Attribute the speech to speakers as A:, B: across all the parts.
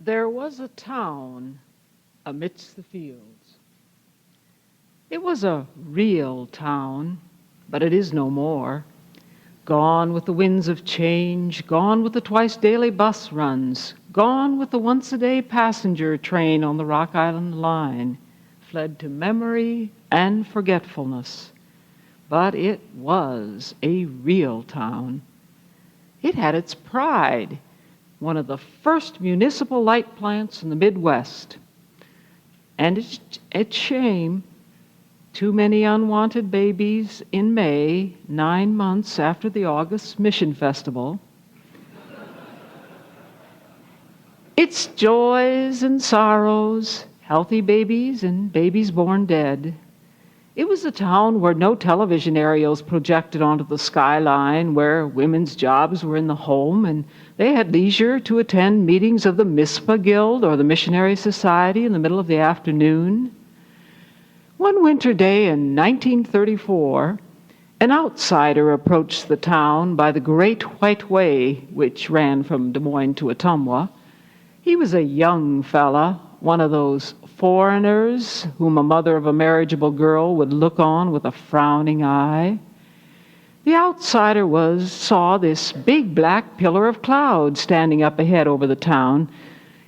A: There was a town amidst the fields. It was a real town, but it is no more. Gone with the winds of change, gone with the twice-daily bus runs, gone with the once-a-day passenger train on the Rock Island line, fled to memory and forgetfulness. But it was a real town. It had its pride, one of the first municipal light plants in the Midwest. And its shame, too many unwanted babies in May, 9 months after the August Mission Festival. Its joys and sorrows, healthy babies and babies born dead. It was a town where no television aerials projected onto the skyline, where women's jobs were in the home, and they had leisure to attend meetings of the MISPA Guild or the Missionary Society in the middle of the afternoon. One winter day in 1934, an outsider approached the town by the Great White Way, which ran from Des Moines to Ottumwa. He was a young fella, one of those foreigners whom a mother of a marriageable girl would look on with a frowning eye. The outsider saw this big black pillar of cloud standing up ahead over the town.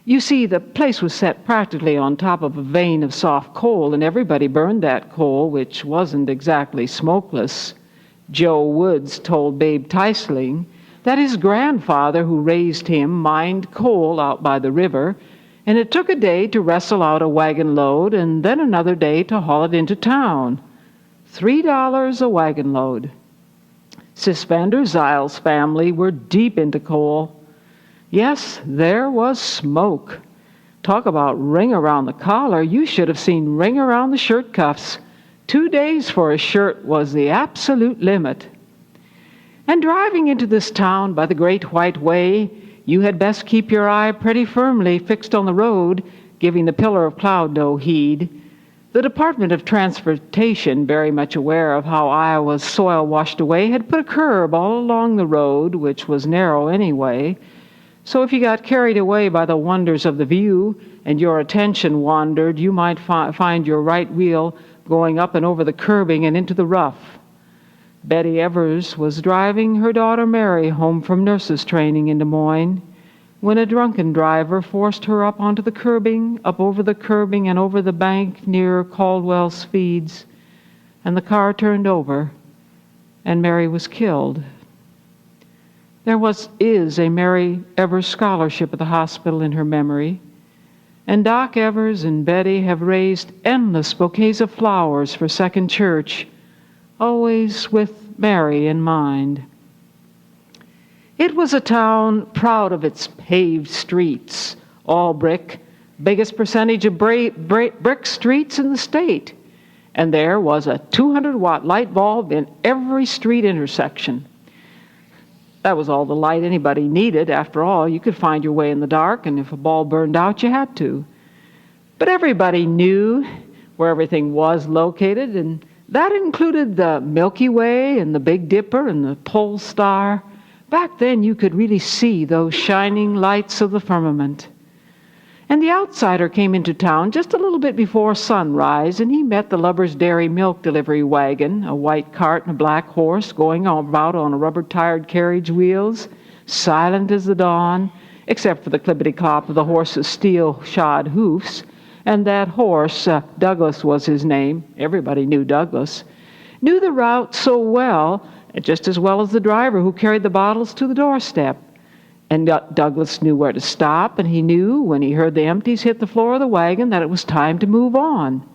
A: You see, the place was set practically on top of a vein of soft coal, and everybody burned that coal, which wasn't exactly smokeless. Joe Woods told Babe Teisling that his grandfather, who raised him, mined coal out by the river, and it took a day to wrestle out a wagon load and then another day to haul it into town. $3 a wagon load. Sis Vander Zyle's family were deep into coal. Yes, there was smoke. Talk about ring around the collar. You should have seen ring around the shirt cuffs. 2 days for a shirt was the absolute limit. And driving into this town by the Great White Way, you had best keep your eye pretty firmly fixed on the road, giving the pillar of cloud no heed. The Department of Transportation, very much aware of how Iowa's soil washed away, had put a curb all along the road, which was narrow anyway. So if you got carried away by the wonders of the view and your attention wandered, you might find your right wheel going up and over the curbing and into the rough. Betty Evers was driving her daughter Mary home from nurses' training in Des Moines when a drunken driver forced her up onto the curbing, up over the curbing and over the bank near Caldwell's Feeds, and the car turned over, and Mary was killed. There is a Mary Evers Scholarship at the hospital in her memory, and Doc Evers and Betty have raised endless bouquets of flowers for Second Church, always with Mary in mind. It was a town proud of its paved streets, all brick, biggest percentage of brick streets in the state. And there was a 200-watt light bulb in every street intersection. That was all the light anybody needed. After all, you could find your way in the dark, and if a bulb burned out, you had to. But everybody knew where everything was located, and that included the Milky Way and the Big Dipper and the Pole Star. Back then, you could really see those shining lights of the firmament. And the outsider came into town just a little bit before sunrise, and he met the Lubber's Dairy milk delivery wagon, a white cart and a black horse going about on rubber-tired carriage wheels, silent as the dawn, except for the clippity-clop of the horse's steel-shod hoofs. And that horse, Douglas was his name, everybody knew Douglas, knew the route so well, just as well as the driver who carried the bottles to the doorstep. And Douglas knew where to stop, and he knew when he heard the empties hit the floor of the wagon that it was time to move on.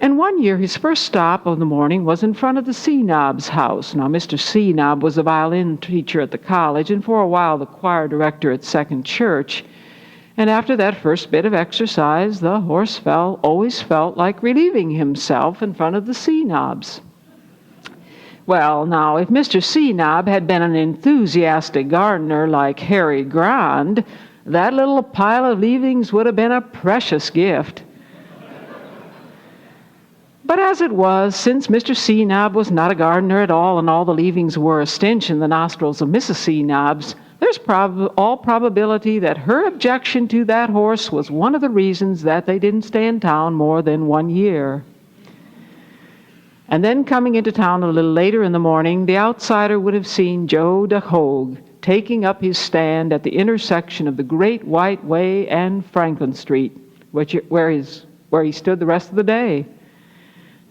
A: And one year, his first stop of the morning was in front of the Seanob's house. Now, Mr. Seanob was a violin teacher at the college, and for a while the choir director at Second Church. And after that first bit of exercise, the horse always felt like relieving himself in front of the Seanobs. Well, now, if Mr. Seanob had been an enthusiastic gardener like Harry Grand, that little pile of leavings would have been a precious gift. But as it was, since Mr. Seanob was not a gardener at all and all the leavings were a stench in the nostrils of Mrs. Seanob's, there's all probability that her objection to that horse was one of the reasons that they didn't stay in town more than 1 year. And then coming into town a little later in the morning, the outsider would have seen Joe de Hogue taking up his stand at the intersection of the Great White Way and Franklin Street, where he stood the rest of the day.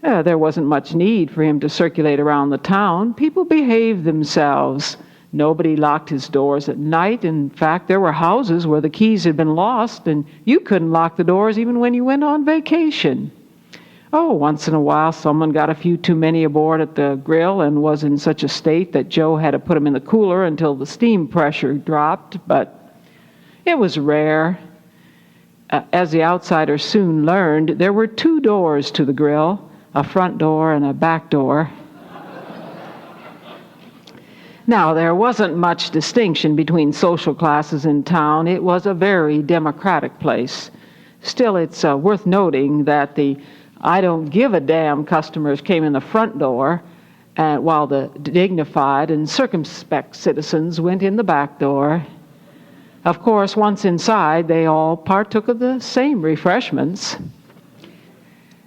A: There wasn't much need for him to circulate around the town. People behaved themselves. Nobody locked his doors at night. In fact, there were houses where the keys had been lost, and you couldn't lock the doors even when you went on vacation. Oh, once in a while, someone got a few too many aboard at the grill and was in such a state that Joe had to put him in the cooler until the steam pressure dropped, but it was rare. As the outsider soon learned, there were 2 doors to the grill, a front door and a back door. Now, there wasn't much distinction between social classes in town. It was a very democratic place. Still, it's worth noting that the I don't give a damn customers came in the front door, while the dignified and circumspect citizens went in the back door. Of course, once inside, they all partook of the same refreshments.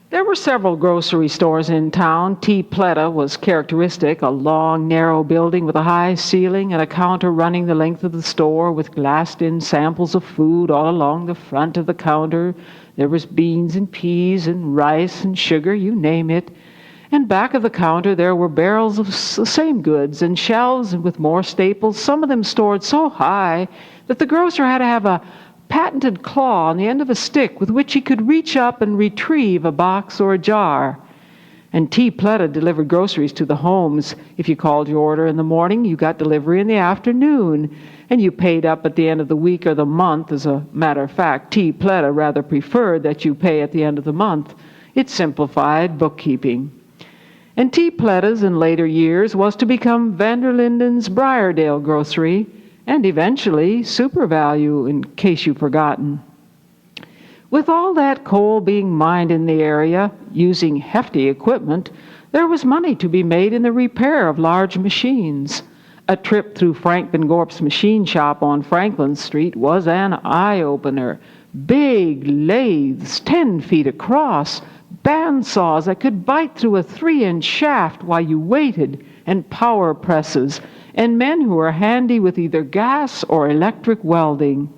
A: There were several grocery stores in town. T. Pletta was characteristic, a long, narrow building with a high ceiling and a counter running the length of the store with glassed-in samples of food all along the front of the counter. There was beans and peas and rice and sugar, you name it. And back of the counter there were barrels of the same goods and shelves with more staples, some of them stored so high that the grocer had to have a patented claw on the end of a stick with which he could reach up and retrieve a box or a jar. And T. Pletta delivered groceries to the homes. If you called your order in the morning, you got delivery in the afternoon, and you paid up at the end of the week or the month. As a matter of fact, T. Pletta rather preferred that you pay at the end of the month. It simplified bookkeeping. And T. Pletta's in later years was to become Vanderlinden's Briardale Grocery, and eventually Super Value, in case you've forgotten. With all that coal being mined in the area, using hefty equipment, there was money to be made in the repair of large machines. A trip through Frank Van Gorp's machine shop on Franklin Street was an eye-opener. Big lathes, 10 feet across, bandsaws that could bite through a 3-inch shaft while you waited, and power presses, and men who were handy with either gas or electric welding.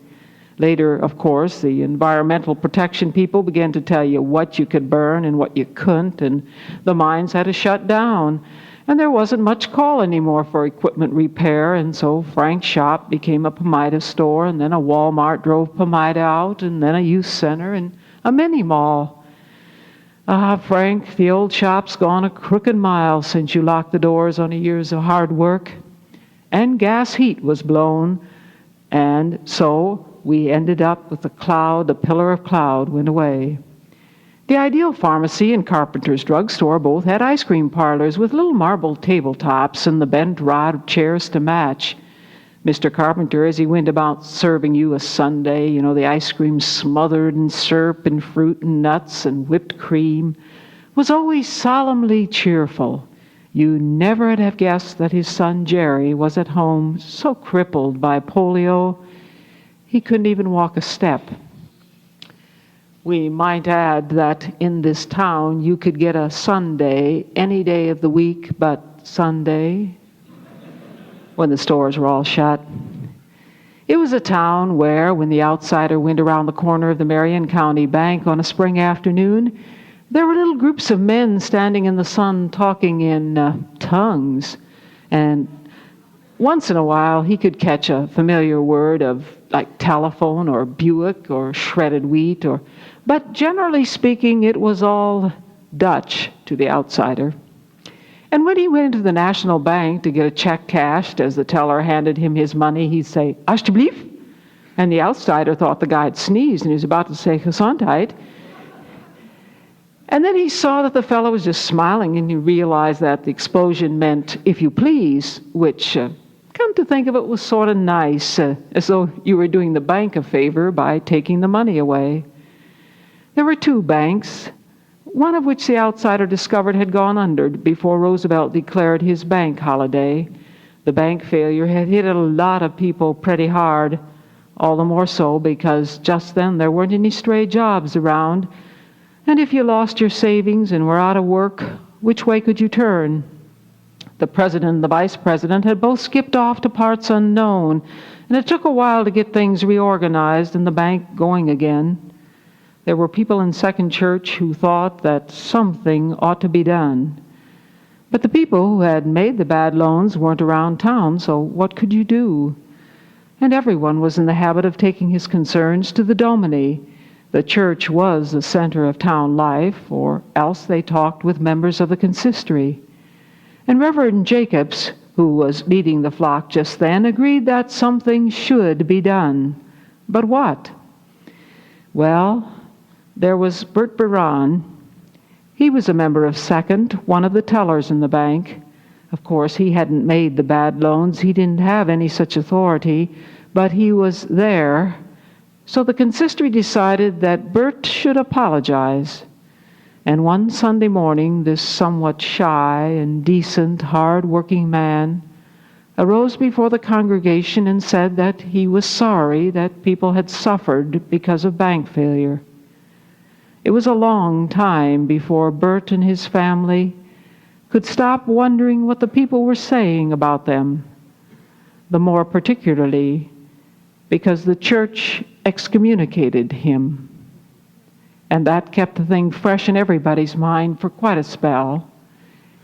A: Later, of course, the environmental protection people began to tell you what you could burn and what you couldn't, and the mines had to shut down. And there wasn't much call anymore for equipment repair, and so Frank's shop became a Pomida store, and then a Walmart drove Pomida out, and then a youth center, and a mini mall. Frank, the old shop's gone a crooked mile since you locked the doors on years of hard work. And gas heat was blown, and so we ended up with the pillar of cloud went away. The Ideal Pharmacy and Carpenter's Drugstore both had ice cream parlors with little marble tabletops and the bent rod chairs to match. Mr. Carpenter, as he went about serving you a sundae, the ice cream smothered in syrup and fruit and nuts and whipped cream, was always solemnly cheerful. You never would have guessed that his son Jerry was at home, so crippled by polio he couldn't even walk a step. We might add that in this town you could get a sundae any day of the week but Sunday, when the stores were all shut. It was a town where, when the outsider went around the corner of the Marion County Bank on a spring afternoon, there were little groups of men standing in the sun talking in tongues. And once in a while he could catch a familiar word of like telephone or Buick or shredded wheat, but generally speaking it was all Dutch to the outsider. And when he went to the National Bank to get a check cashed, as the teller handed him his money, he'd say, "Alsjeblieft." And the outsider thought the guy had sneezed and he was about to say, "Gezondheid." And then he saw that the fellow was just smiling, and he realized that the explosion meant, "If you please," which, come to think of it, was sort of nice, as though you were doing the bank a favor by taking the money away. There were two banks, one of which the outsider discovered had gone under before Roosevelt declared his bank holiday. The bank failure had hit a lot of people pretty hard, all the more so because just then there weren't any stray jobs around, and if you lost your savings and were out of work, which way could you turn? The president and the vice president had both skipped off to parts unknown, and it took a while to get things reorganized and the bank going again. There were people in Second Church who thought that something ought to be done. But the people who had made the bad loans weren't around town, so what could you do? And everyone was in the habit of taking his concerns to the dominie. The church was the center of town life, or else they talked with members of the consistory. And Reverend Jacobs, who was leading the flock just then, agreed that something should be done. But what? Well, there was Bert Baran. He was a member of Second, one of the tellers in the bank. Of course, he hadn't made the bad loans. He didn't have any such authority, but he was there. So the consistory decided that Bert should apologize. And one Sunday morning, this somewhat shy and decent, hard-working man arose before the congregation and said that he was sorry that people had suffered because of bank failure. It was a long time before Bert and his family could stop wondering what the people were saying about them, the more particularly because the church excommunicated him. And that kept the thing fresh in everybody's mind for quite a spell.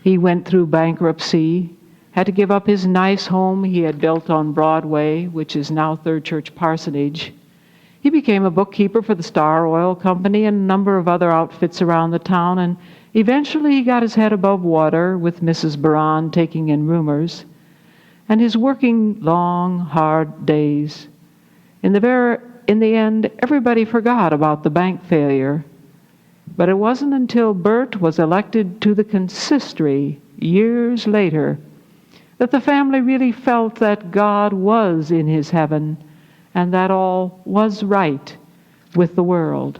A: He went through bankruptcy, had to give up his nice home he had built on Broadway, which is now Third Church Parsonage. He became a bookkeeper for the Star Oil Company and a number of other outfits around the town, and eventually he got his head above water with Mrs. Baran taking in roomers, and his working long, hard days. In the end, everybody forgot about the bank failure. But it wasn't until Bert was elected to the consistory years later that the family really felt that God was in his heaven and that all was right with the world.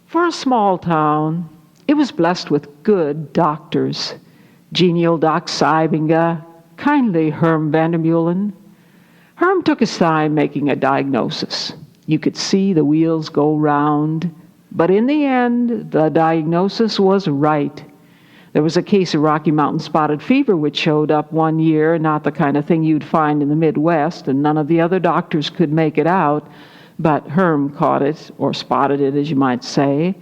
A: For a small town, it was blessed with good doctors. Genial Doc Seibinga, kindly Herm Vandermeulen. Herm took his time making a diagnosis. You could see the wheels go round, but in the end, the diagnosis was right. There was a case of Rocky Mountain spotted fever which showed up one year, not the kind of thing you'd find in the Midwest, and none of the other doctors could make it out, but Herm caught it, or spotted it, as you might say.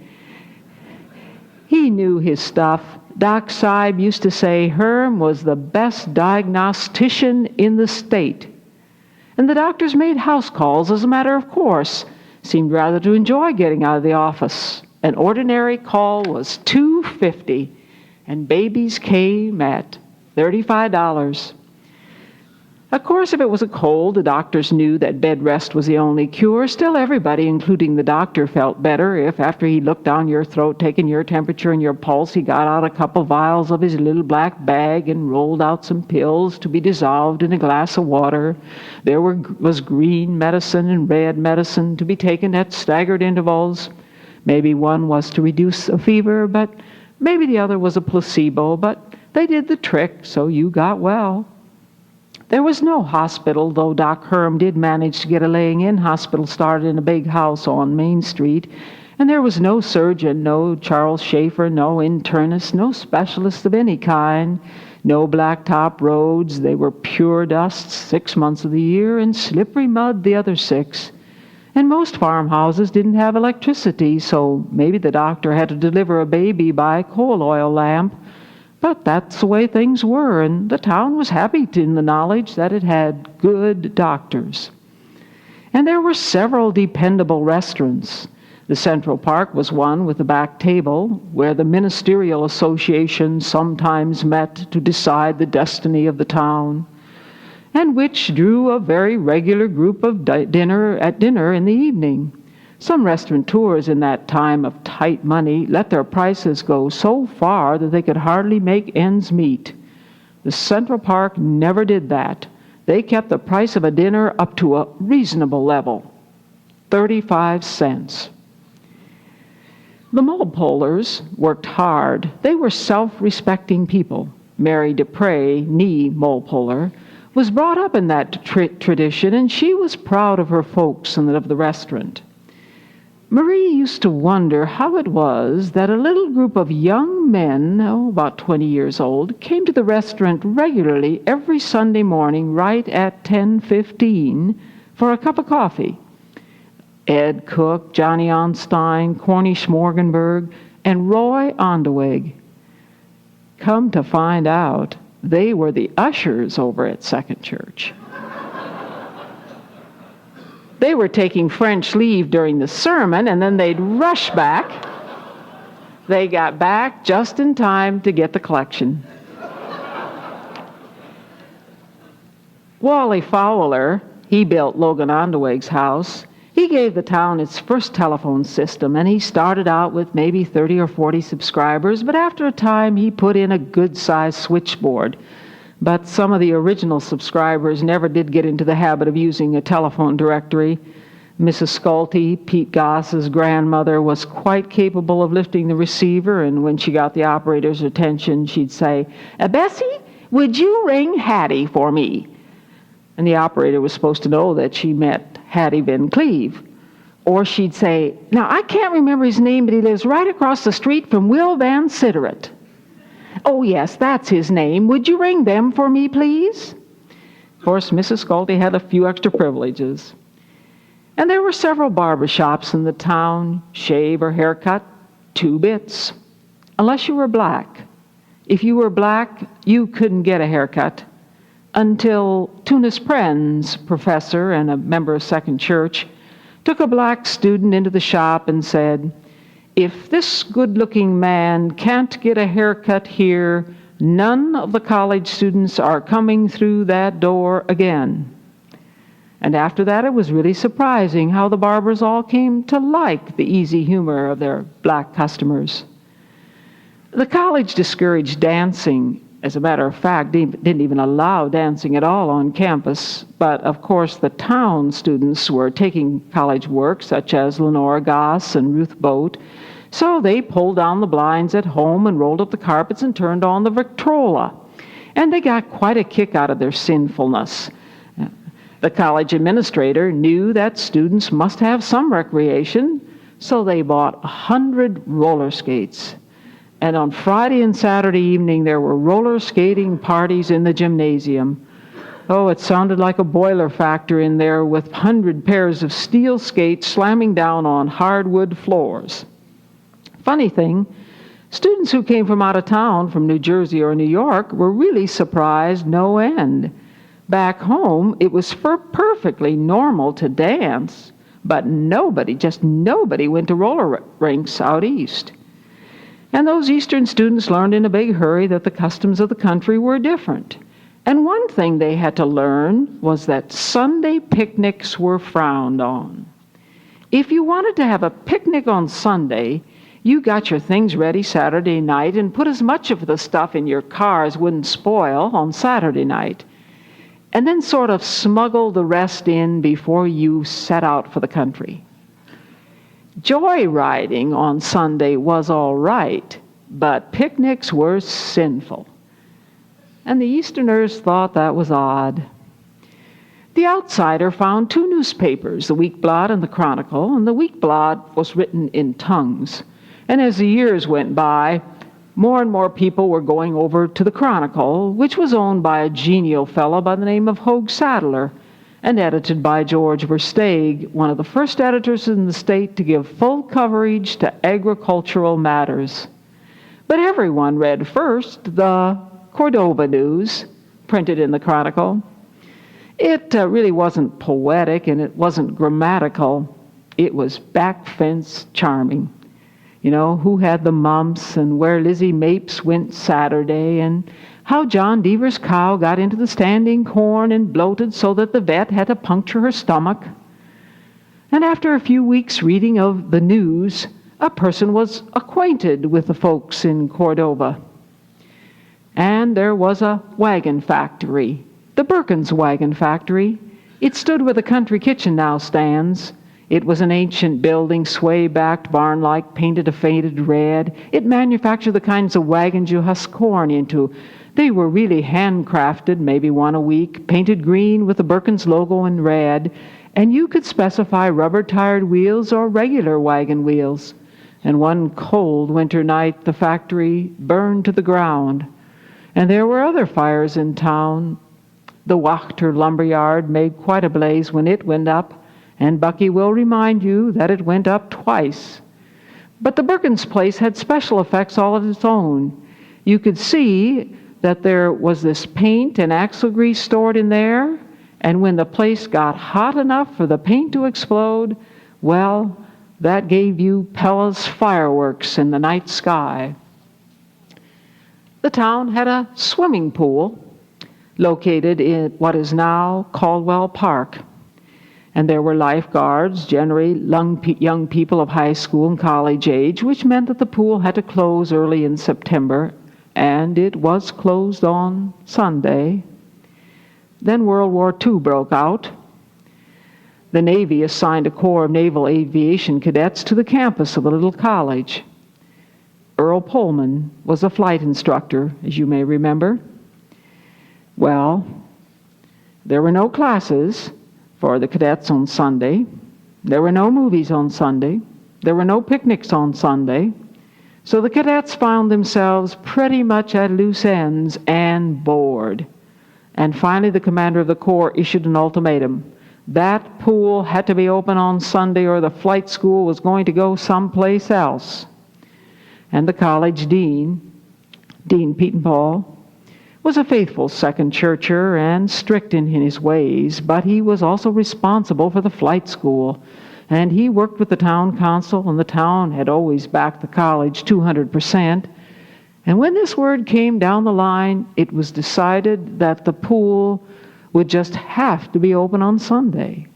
A: He knew his stuff. Doc Seib used to say Herm was the best diagnostician in the state. And the doctors made house calls as a matter of course, seemed rather to enjoy getting out of the office. An ordinary call was $2.50. And babies came at $35. Of course, if it was a cold, the doctors knew that bed rest was the only cure. Still, everybody, including the doctor, felt better if, after he looked down your throat, taking your temperature and your pulse, he got out a couple vials of his little black bag and rolled out some pills to be dissolved in a glass of water. There was green medicine and red medicine to be taken at staggered intervals. Maybe one was to reduce a fever, but maybe the other was a placebo, but they did the trick, so you got well. There was no hospital, though Doc Herm did manage to get a laying-in hospital started in a big house on Main Street. And there was no surgeon, no Charles Schaefer, no internist, no specialist of any kind, no blacktop roads. They were pure dust 6 months of the year and slippery mud the other 6. And most farmhouses didn't have electricity, so maybe the doctor had to deliver a baby by coal oil lamp. But that's the way things were, and the town was happy in the knowledge that it had good doctors. And there were several dependable restaurants. The Central Park was one with a back table, where the ministerial association sometimes met to decide the destiny of the town, and which drew a very regular group of dinner in the evening. Some restaurateurs in that time of tight money let their prices go so far that they could hardly make ends meet. The Central Park never did that. They kept the price of a dinner up to a reasonable level, 35 cents. The Mulpollers worked hard. They were self-respecting people. Mary Dupre, nee Mulpoller, was brought up in that tradition, and she was proud of her folks and of the restaurant. Marie used to wonder how it was that a little group of young men, about 20 years old, came to the restaurant regularly every Sunday morning right at 10:15 for a cup of coffee. Ed Cook, Johnny Haustein, Cornish Morgenberg, and Roy Onderweg. Come to find out, they were the ushers over at Second Church. They were taking French leave during the sermon, and then they'd rush back. They got back just in time to get the collection. Wally Fowler, he built Logan Onderweg's house. He gave the town its first telephone system, and he started out with maybe 30 or 40 subscribers, but after a time he put in a good-sized switchboard. But some of the original subscribers never did get into the habit of using a telephone directory. Mrs. Schulte, Pete Goss's grandmother, was quite capable of lifting the receiver, and when she got the operator's attention, she'd say, "Bessie, would you ring Hattie for me?" And the operator was supposed to know that she meant Hattie Van Cleve. Or she'd say, "Now, I can't remember his name, but he lives right across the street from Will Van Sitteret." "Oh, yes, that's his name. Would you ring them for me, please?" Of course, Mrs. Schulte had a few extra privileges. And there were several barber shops in the town. Shave or haircut, 2 bits. Unless you were black. If you were black, you couldn't get a haircut. Until Tunis Prenz, professor and a member of Second Church, took a black student into the shop and said, "If this good-looking man can't get a haircut here, none of the college students are coming through that door again." And after that, it was really surprising how the barbers all came to like the easy humor of their black customers. The college discouraged dancing. As a matter of fact, didn't even allow dancing at all on campus. But of course, the town students were taking college work, such as Lenora Goss and Ruth Boat. So they pulled down the blinds at home and rolled up the carpets and turned on the Victrola. And they got quite a kick out of their sinfulness. The college administrator knew that students must have some recreation, so they bought 100 roller skates. And on Friday and Saturday evening, there were roller skating parties in the gymnasium. Oh, it sounded like a boiler factory in there with 100 pairs of steel skates slamming down on hardwood floors. Funny thing, students who came from out of town, from New Jersey or New York, were really surprised no end. Back home, it was perfectly normal to dance, but just nobody went to roller rinks out east. And those Eastern students learned in a big hurry that the customs of the country were different. And one thing they had to learn was that Sunday picnics were frowned on. If you wanted to have a picnic on Sunday, you got your things ready Saturday night and put as much of the stuff in your car as wouldn't spoil on Saturday night, and then sort of smuggle the rest in before you set out for the country. Joyriding on Sunday was all right, but picnics were sinful. And the Easterners thought that was odd. The outsider found two newspapers, the Weekblad and the Chronicle, and the Weekblad was written in tongues. And as the years went by, more and more people were going over to the Chronicle, which was owned by a genial fellow by the name of Hoag Sadler, and edited by George Versteeg, one of the first editors in the state to give full coverage to agricultural matters. But everyone read first the Cordova News, printed in the Chronicle. It really wasn't poetic and it wasn't grammatical. It was back-fence charming. You know, who had the mumps and where Lizzie Mapes went Saturday and how John Deaver's cow got into the standing corn and bloated so that the vet had to puncture her stomach. And after a few weeks reading of the news, a person was acquainted with the folks in Cordova. And there was a wagon factory, the Birkins Wagon Factory. It stood where the country kitchen now stands. It was an ancient building, sway-backed, barn-like, painted a faded red. It manufactured the kinds of wagons you husk corn into. They were really handcrafted, maybe one a week, painted green with the Birkins logo in red, and you could specify rubber-tired wheels or regular wagon wheels. And one cold winter night, the factory burned to the ground. And there were other fires in town. The Wachter lumberyard made quite a blaze when it went up, and Bucky will remind you that it went up twice. But the Birkins place had special effects all of its own. You could see that there was this paint and axle grease stored in there, and when the place got hot enough for the paint to explode, well, that gave you Pella's fireworks in the night sky. The town had a swimming pool located in what is now Caldwell Park. And there were lifeguards, generally young people of high school and college age, which meant that the pool had to close early in September, and it was closed on Sunday. Then World War II broke out. The Navy assigned a Corps of Naval Aviation cadets to the campus of the little college. Earl Pullman was a flight instructor, as you may remember. Well, there were no classes for the cadets on Sunday. There were no movies on Sunday. There were no picnics on Sunday. So the cadets found themselves pretty much at loose ends and bored. And finally the commander of the Corps issued an ultimatum. That pool had to be open on Sunday or the flight school was going to go someplace else. And the college dean, Dean Petenpaul, was a faithful second churcher and strict in his ways, but he was also responsible for the flight school, and he worked with the town council, and the town had always backed the college 200%. And when this word came down the line, it was decided that the pool would just have to be open on Sunday.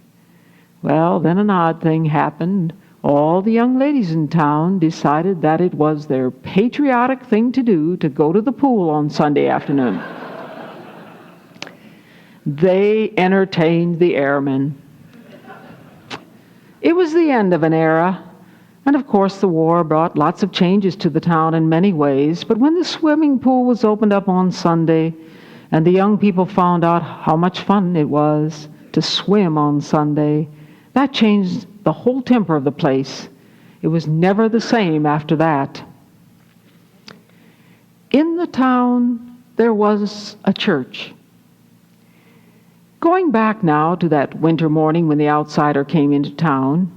A: Well, then an odd thing happened. All the young ladies in town decided that it was their patriotic thing to do to go to the pool on Sunday afternoon. They entertained the airmen. It was the end of an era, and of course the war brought lots of changes to the town in many ways, but when the swimming pool was opened up on Sunday, and the young people found out how much fun it was to swim on Sunday, that changed the whole temper of the place. It was never the same after that. In the town, there was a church. Going back now to that winter morning when the outsider came into town,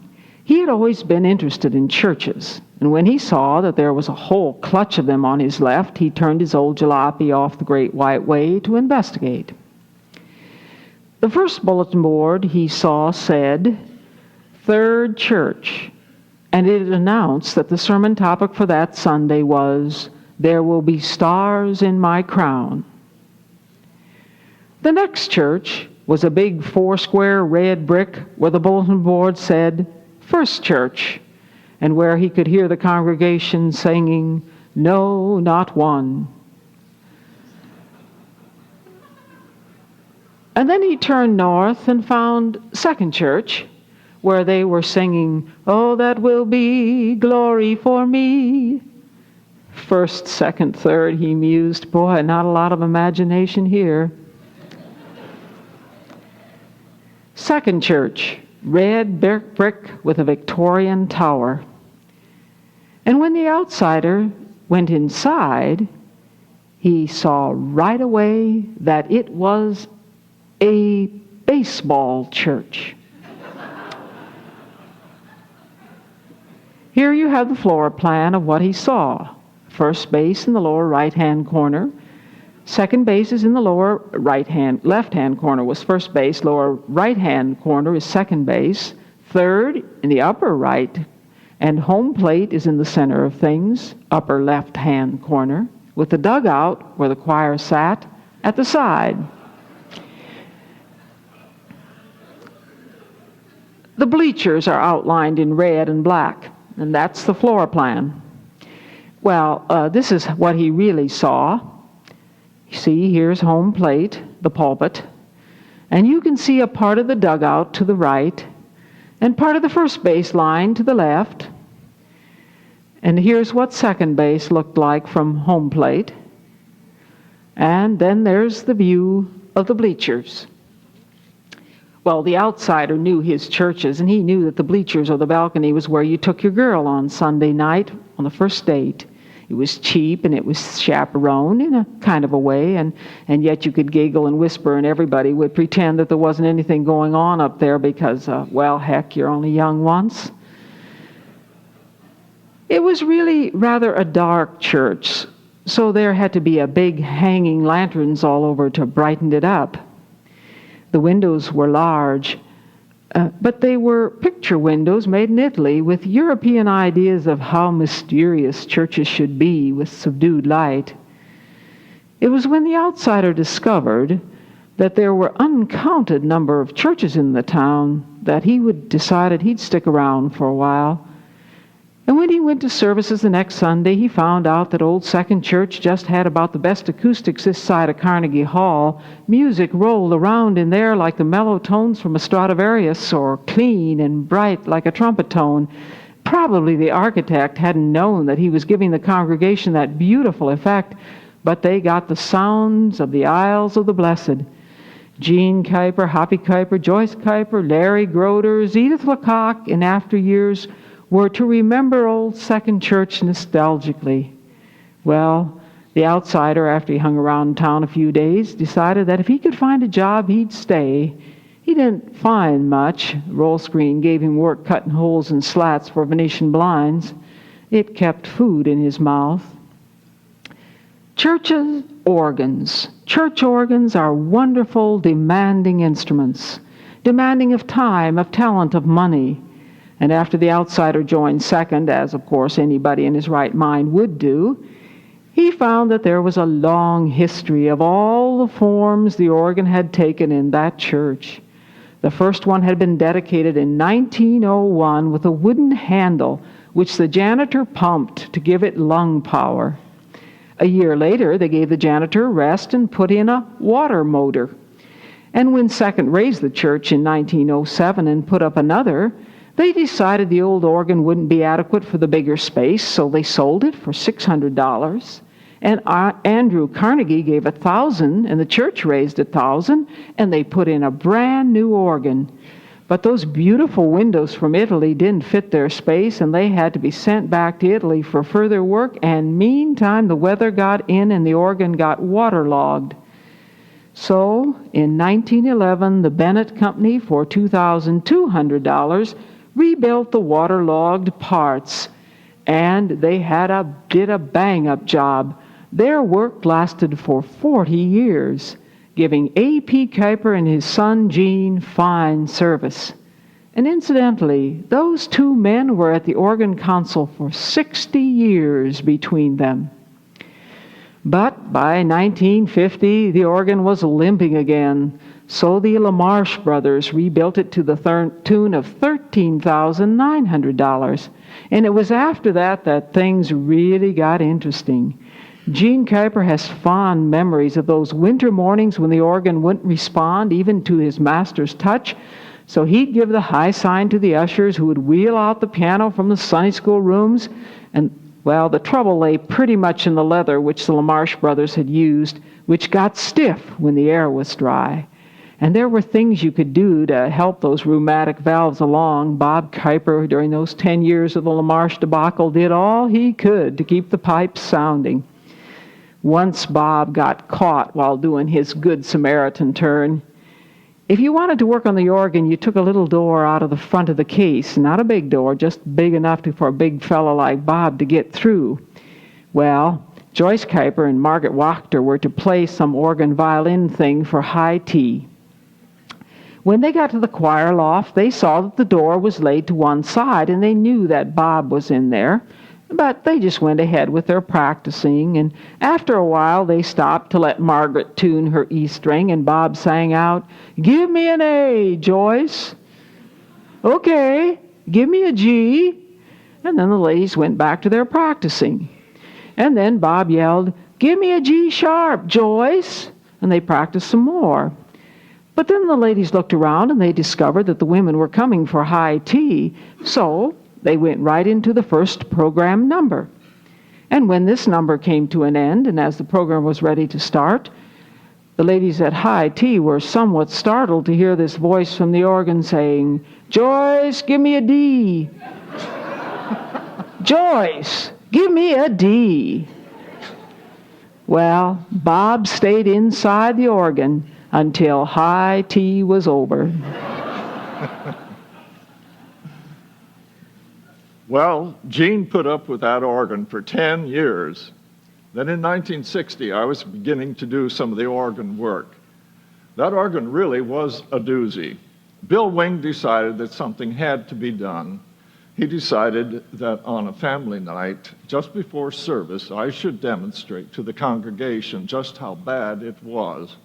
A: he had always been interested in churches, and when he saw that there was a whole clutch of them on his left, he turned his old jalopy off the Great White Way to investigate. The first bulletin board he saw said, Third Church, and it announced that the sermon topic for that Sunday was, There Will Be Stars in My Crown. The next church was a big 4-square red brick where the bulletin board said, First Church, and where he could hear the congregation singing, No, Not One. And then he turned north and found Second Church, where they were singing, Oh, that will be glory for me. First, second, third, he mused, boy, not a lot of imagination here. Second Church, red brick with a Victorian tower. And when the outsider went inside, he saw right away that it was a baseball church. Here you have the floor plan of what he saw. First base in the lower right-hand corner. Second base is in the lower left-hand corner was first base. Lower right-hand corner is second base. Third in the upper right. And home plate is in the center of things, upper left-hand corner, with the dugout where the choir sat at the side. The bleachers are outlined in red and black, and that's the floor plan. Well, this is what he really saw. See, here's home plate, the pulpit, and you can see a part of the dugout to the right and part of the first base line to the left. And here's what second base looked like from home plate. And then there's the view of the bleachers. Well, the outsider knew his churches, and he knew that the bleachers or the balcony was where you took your girl on Sunday night on the first date. It was cheap, and it was chaperoned in a kind of a way, and yet you could giggle and whisper, and everybody would pretend that there wasn't anything going on up there because, well, heck, you're only young once. It was really rather a dark church, so there had to be a big hanging lanterns all over to brighten it up. The windows were large, but they were picture windows made in Italy with European ideas of how mysterious churches should be with subdued light. It was when the outsider discovered that there were uncounted number of churches in the town that he decided he'd stick around for a while. And when he went to services the next Sunday, he found out that old Second Church just had about the best acoustics this side of Carnegie Hall. Music rolled around in there like the mellow tones from a Stradivarius, or clean and bright like a trumpet tone. Probably the architect hadn't known that he was giving the congregation that beautiful effect, but they got the sounds of the Isles of the Blessed. Jean Kuyper, Hoppy Kuyper, Joyce Kuyper, Larry Grooters, Edith Lecoq in after years were to remember old Second Church nostalgically. Well, the outsider, after he hung around town a few days, decided that if he could find a job, he'd stay. He didn't find much. Roll screen gave him work cutting holes in slats for Venetian blinds. It kept food in his mouth. Church organs are wonderful, demanding instruments, demanding of time, of talent, of money. And after the outsider joined Second, as of course anybody in his right mind would do, he found that there was a long history of all the forms the organ had taken in that church. The first one had been dedicated in 1901 with a wooden handle, which the janitor pumped to give it lung power. A year later, they gave the janitor a rest and put in a water motor. And when Second raised the church in 1907 and put up another, they decided the old organ wouldn't be adequate for the bigger space, so they sold it for $600. And Andrew Carnegie gave $1,000, and the church raised $1,000, and they put in a brand new organ. But those beautiful windows from Italy didn't fit their space, and they had to be sent back to Italy for further work, and meantime the weather got in and the organ got waterlogged. So, in 1911, the Bennett Company, for $2,200, rebuilt the waterlogged parts, and they did a bang-up job. Their work lasted for 40 years, giving A.P. Kuyper and his son Gene fine service. And incidentally, those two men were at the organ console for 60 years between them. But by 1950, the organ was limping again, so the LaMarche brothers rebuilt it to the tune of $13,900. And it was after that that things really got interesting. Gene Kuyper has fond memories of those winter mornings when the organ wouldn't respond even to his master's touch, so he'd give the high sign to the ushers who would wheel out the piano from the Sunday school rooms, and, well, the trouble lay pretty much in the leather which the LaMarche brothers had used, which got stiff when the air was dry. And there were things you could do to help those rheumatic valves along. Bob Kuyper, during those 10 years of the LaMarche debacle, did all he could to keep the pipes sounding. Once Bob got caught while doing his Good Samaritan turn. If you wanted to work on the organ, you took a little door out of the front of the case, not a big door, just big enough for a big fellow like Bob to get through. Well, Joyce Kuyper and Margaret Wachter were to play some organ violin thing for high tea. When they got to the choir loft, they saw that the door was laid to one side, and they knew that Bob was in there. But they just went ahead with their practicing, and after a while they stopped to let Margaret tune her E string, and Bob sang out, "Give me an A, Joyce." "Okay, give me a G." And then the ladies went back to their practicing. And then Bob yelled, "Give me a G sharp, Joyce." And they practiced some more. But then the ladies looked around and they discovered that the women were coming for high tea, so they went right into the first program number. And when this number came to an end, and as the program was ready to start, the ladies at high tea were somewhat startled to hear this voice from the organ saying, "Joyce, give me a D." "Joyce, give me a D." Well, Bob stayed inside the organ until high tea was over.
B: Well, Gene put up with that organ for 10 years. Then in 1960, I was beginning to do some of the organ work. That organ really was a doozy. Bill Wing decided that something had to be done. He decided that on a family night, just before service, I should demonstrate to the congregation just how bad it was.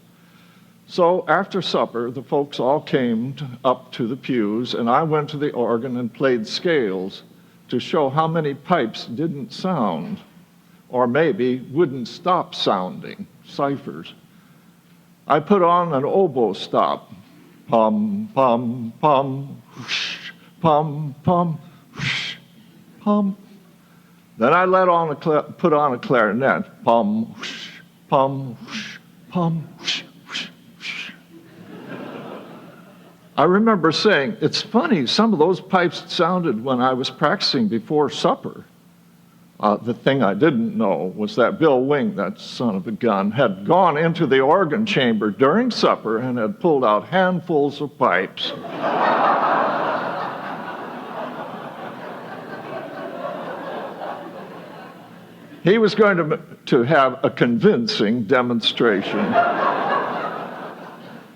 B: So after supper, the folks all came up to the pews, and I went to the organ and played scales to show how many pipes didn't sound, or maybe wouldn't stop sounding, ciphers. I put on an oboe stop, pum, pum, pum, whoosh, pum, pum, whoosh, pum. Then I put on a clarinet, pum, whoosh, pum, whoosh, pum, whoosh. I remember saying, "It's funny, some of those pipes sounded when I was practicing before supper." The thing I didn't know was that Bill Wing, that son of a gun, had gone into the organ chamber during supper and had pulled out handfuls of pipes. He was going to have a convincing demonstration.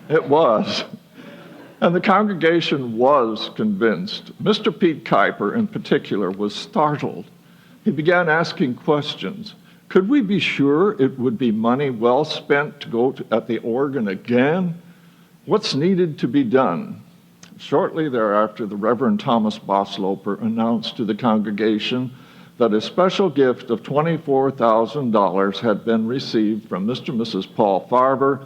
B: It was. And the congregation was convinced. Mr. Pete Kuyper, in particular, was startled. He began asking questions. Could we be sure it would be money well spent to go at the organ again? What's needed to be done? Shortly thereafter, the Reverend Thomas Bosloper announced to the congregation that a special gift of $24,000 had been received from Mr. and Mrs. Paul Farber,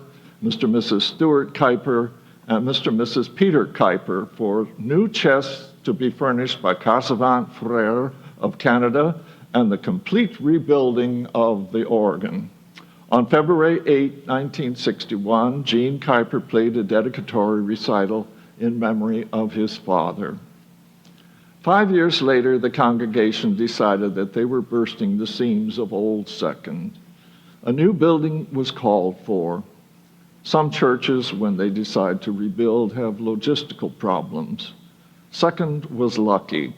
B: Mr. and Mrs. Stuart Kuyper, and Mr. and Mrs. Peter Kuyper for new chests to be furnished by Casavant Frere of Canada and the complete rebuilding of the organ. On February 8, 1961, Gene Kuyper played a dedicatory recital in memory of his father. 5 years later, the congregation decided that they were bursting the seams of Old Second. A new building was called for. Some churches, when they decide to rebuild, have logistical problems. Second was lucky.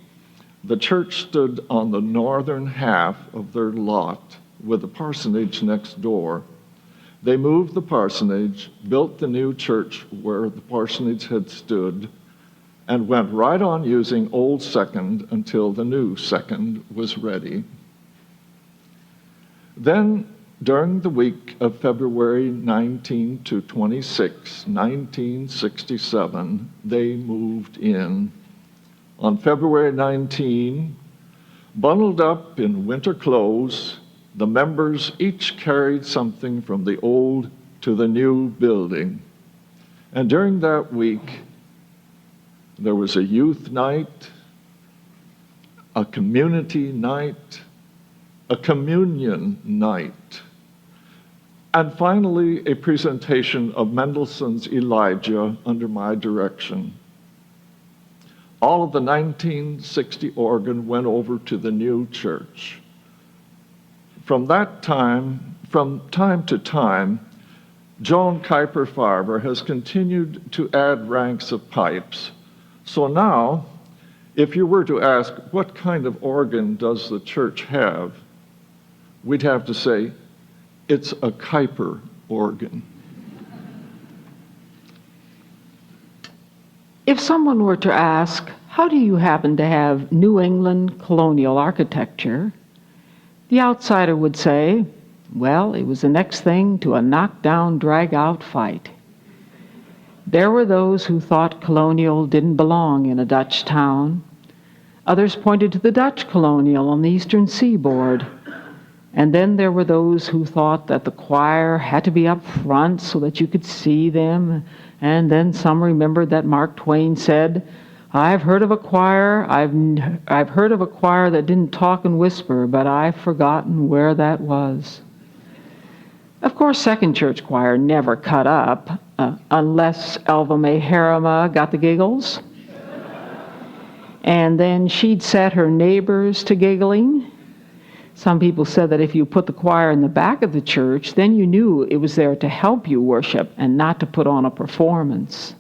B: The church stood on the northern half of their lot with the parsonage next door. They moved the parsonage, built the new church where the parsonage had stood, and went right on using Old Second until the new Second was ready. Then during the week of February 19 to 26, 1967, they moved in. On February 19, bundled up in winter clothes, the members each carried something from the old to the new building. And during that week, there was a youth night, a community night, a communion night, and finally a presentation of Mendelssohn's Elijah under my direction. All of the 1960 organ went over to the new church. From time to time, Joan Kuyper Farber has continued to add ranks of pipes. So now, if you were to ask, what kind of organ does the church have? We'd have to say, it's a Kuyper organ.
A: If someone were to ask, how do you happen to have New England colonial architecture? The outsider would say, well, it was the next thing to a knockdown, drag-out fight. There were those who thought colonial didn't belong in a Dutch town. Others pointed to the Dutch colonial on the eastern seaboard. And then there were those who thought that the choir had to be up front so that you could see them. And then some remembered that Mark Twain said, I've heard of a choir that didn't talk and whisper, but I've forgotten where that was. Of course, Second Church Choir never cut up, unless Elva May Harriman got the giggles. And then she'd set her neighbors to giggling. Some people said that if you put the choir in the back of the church, then you knew it was there to help you worship and not to put on a performance.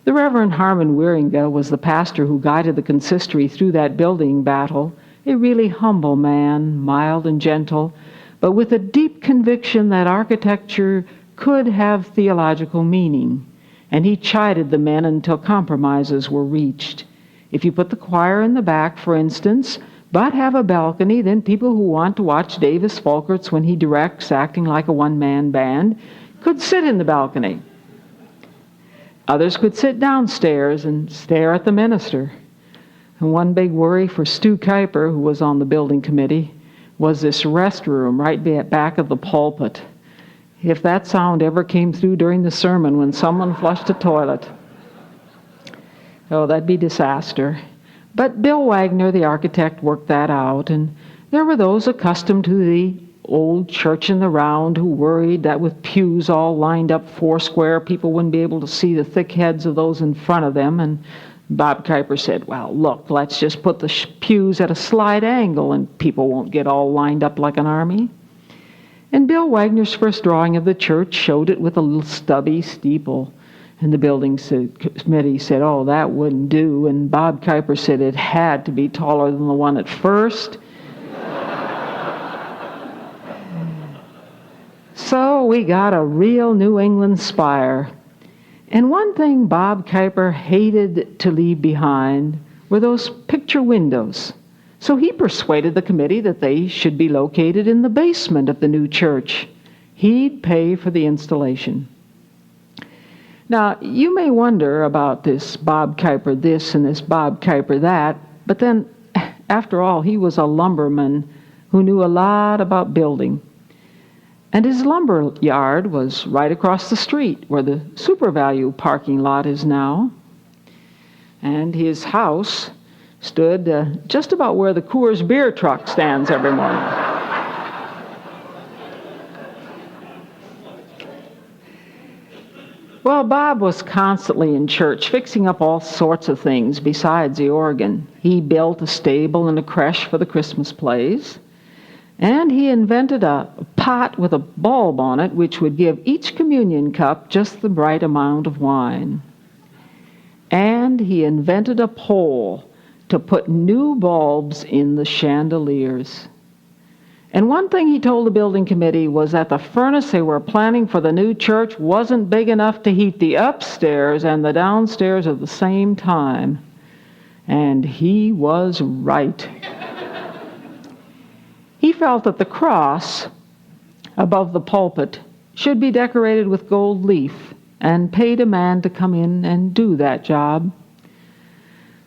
A: The Reverend Harmon Wieringa was the pastor who guided the consistory through that building battle, a really humble man, mild and gentle, but with a deep conviction that architecture could have theological meaning, and he chided the men until compromises were reached. If you put the choir in the back, for instance, but have a balcony, then people who want to watch Davis Folkerts when he directs, acting like a one-man band, could sit in the balcony. Others could sit downstairs and stare at the minister. And one big worry for Stu Kuyper, who was on the building committee, was this restroom right back of the pulpit. If that sound ever came through during the sermon when someone flushed a toilet, oh, that'd be disaster. But Bill Wagner, the architect, worked that out, and there were those accustomed to the old church in the round who worried that with pews all lined up foursquare, people wouldn't be able to see the thick heads of those in front of them. And Bob Kuyper said, well, look, let's just put the pews at a slight angle and people won't get all lined up like an army. And Bill Wagner's first drawing of the church showed it with a little stubby steeple. And the building committee said, oh, that wouldn't do. And Bob Kuyper said it had to be taller than the one at first. So we got a real New England spire. And one thing Bob Kuyper hated to leave behind were those picture windows. So he persuaded the committee that they should be located in the basement of the new church. He'd pay for the installation. Now, you may wonder about this Bob Kuyper this and this Bob Kuyper that, but then, after all, he was a lumberman who knew a lot about building. And his lumber yard was right across the street where the SuperValu parking lot is now. And his house stood just about where the Coors beer truck stands every morning. Well, Bob was constantly in church, fixing up all sorts of things besides the organ. He built a stable and a creche for the Christmas plays, and he invented a pot with a bulb on it which would give each communion cup just the right amount of wine. And he invented a pole to put new bulbs in the chandeliers. And one thing he told the building committee was that the furnace they were planning for the new church wasn't big enough to heat the upstairs and the downstairs at the same time. And he was right. He felt that the cross above the pulpit should be decorated with gold leaf and paid a man to come in and do that job.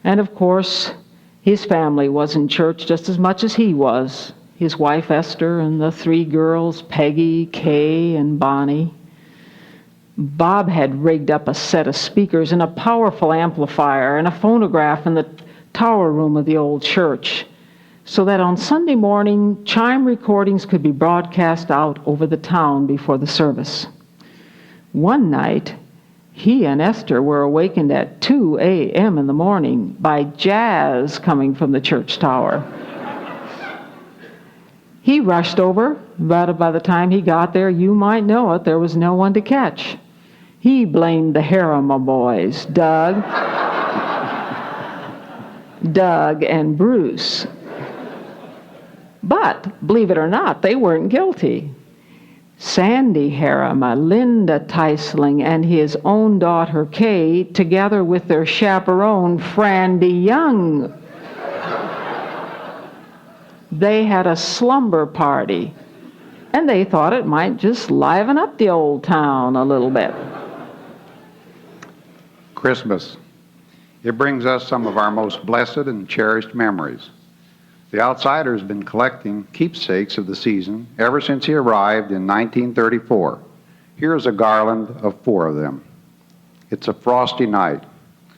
A: And of course, his family was in church just as much as he was. His wife Esther and the 3 girls, Peggy, Kay, and Bonnie. Bob had rigged up a set of speakers and a powerful amplifier and a phonograph in the tower room of the old church, so that on Sunday morning, chime recordings could be broadcast out over the town before the service. One night, he and Esther were awakened at 2 a.m. in the morning by jazz coming from the church tower. He rushed over, but by the time he got there, you might know it, there was no one to catch. He blamed the Harriman boys, Doug and Bruce. But, believe it or not, they weren't guilty. Sandy Harriman, Linda Teisling, and his own daughter Kay, together with their chaperone, Frandy Young, they had a slumber party, and they thought it might just liven up the old town a little bit.
C: Christmas. It brings us some of our most blessed and cherished memories. The outsider has been collecting keepsakes of the season ever since he arrived in 1934. Here's a garland of 4 of them. It's a frosty night.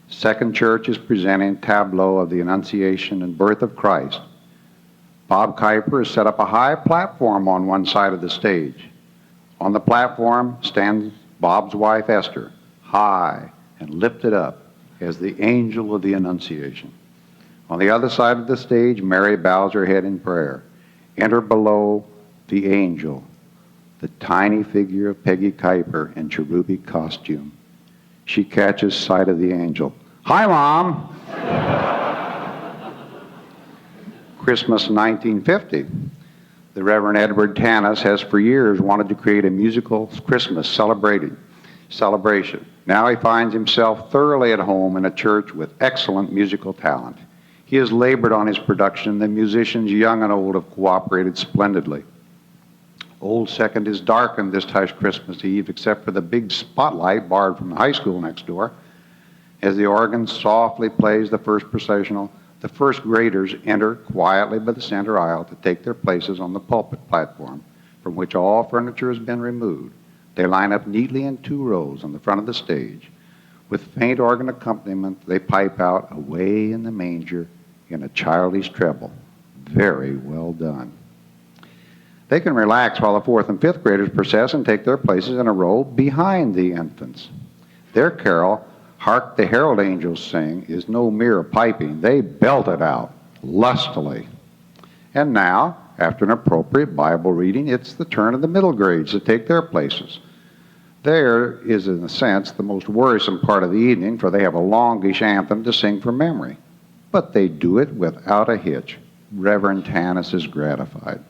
C: Second Church is presenting tableau of the Annunciation and birth of Christ. Bob Kuyper has set up a high platform on one side of the stage. On the platform stands Bob's wife Esther, high and lifted up as the angel of the Annunciation. On the other side of the stage, Mary bows her head in prayer. Enter below the angel, the tiny figure of Peggy Kuyper in cherubic costume. She catches sight of the angel. Hi, Mom! Christmas 1950. The Reverend Edward Tanis has for years wanted to create a musical Christmas celebration. Now he finds himself thoroughly at home in a church with excellent musical talent. He has labored on his production. The musicians, young and old, have cooperated splendidly. Old Second is darkened this Christmas Eve, except for the big spotlight borrowed from the high school next door. As the organ softly plays the first processional, the first graders enter quietly by the center aisle to take their places on the pulpit platform, from which all furniture has been removed. They line up neatly in 2 rows on the front of the stage. With faint organ accompaniment, they pipe out "Away in the Manger" in a childish treble. Very well done. They can relax while the 4th and 5th graders process and take their places in a row behind the infants. Their carol, "Hark the Herald Angels Sing," is no mere piping. They belt it out lustily. And now, after an appropriate Bible reading, it's the turn of the middle grades to take their places. There is, in a sense, the most worrisome part of the evening, for they have a longish anthem to sing from memory. But they do it without a hitch. Reverend Tanis is gratified.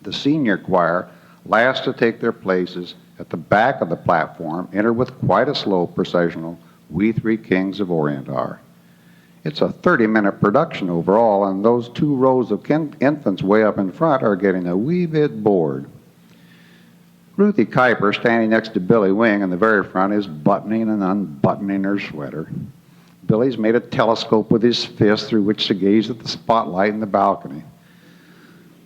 C: The senior choir, last to take their places at the back of the platform, enter with quite a slow processional, "We Three Kings of Orient Are." It's a 30-minute production overall, and those 2 rows of infants way up in front are getting a wee bit bored. Ruthie Kuyper, standing next to Billy Wing in the very front, is buttoning and unbuttoning her sweater. Billy's made a telescope with his fist through which to gaze at the spotlight in the balcony.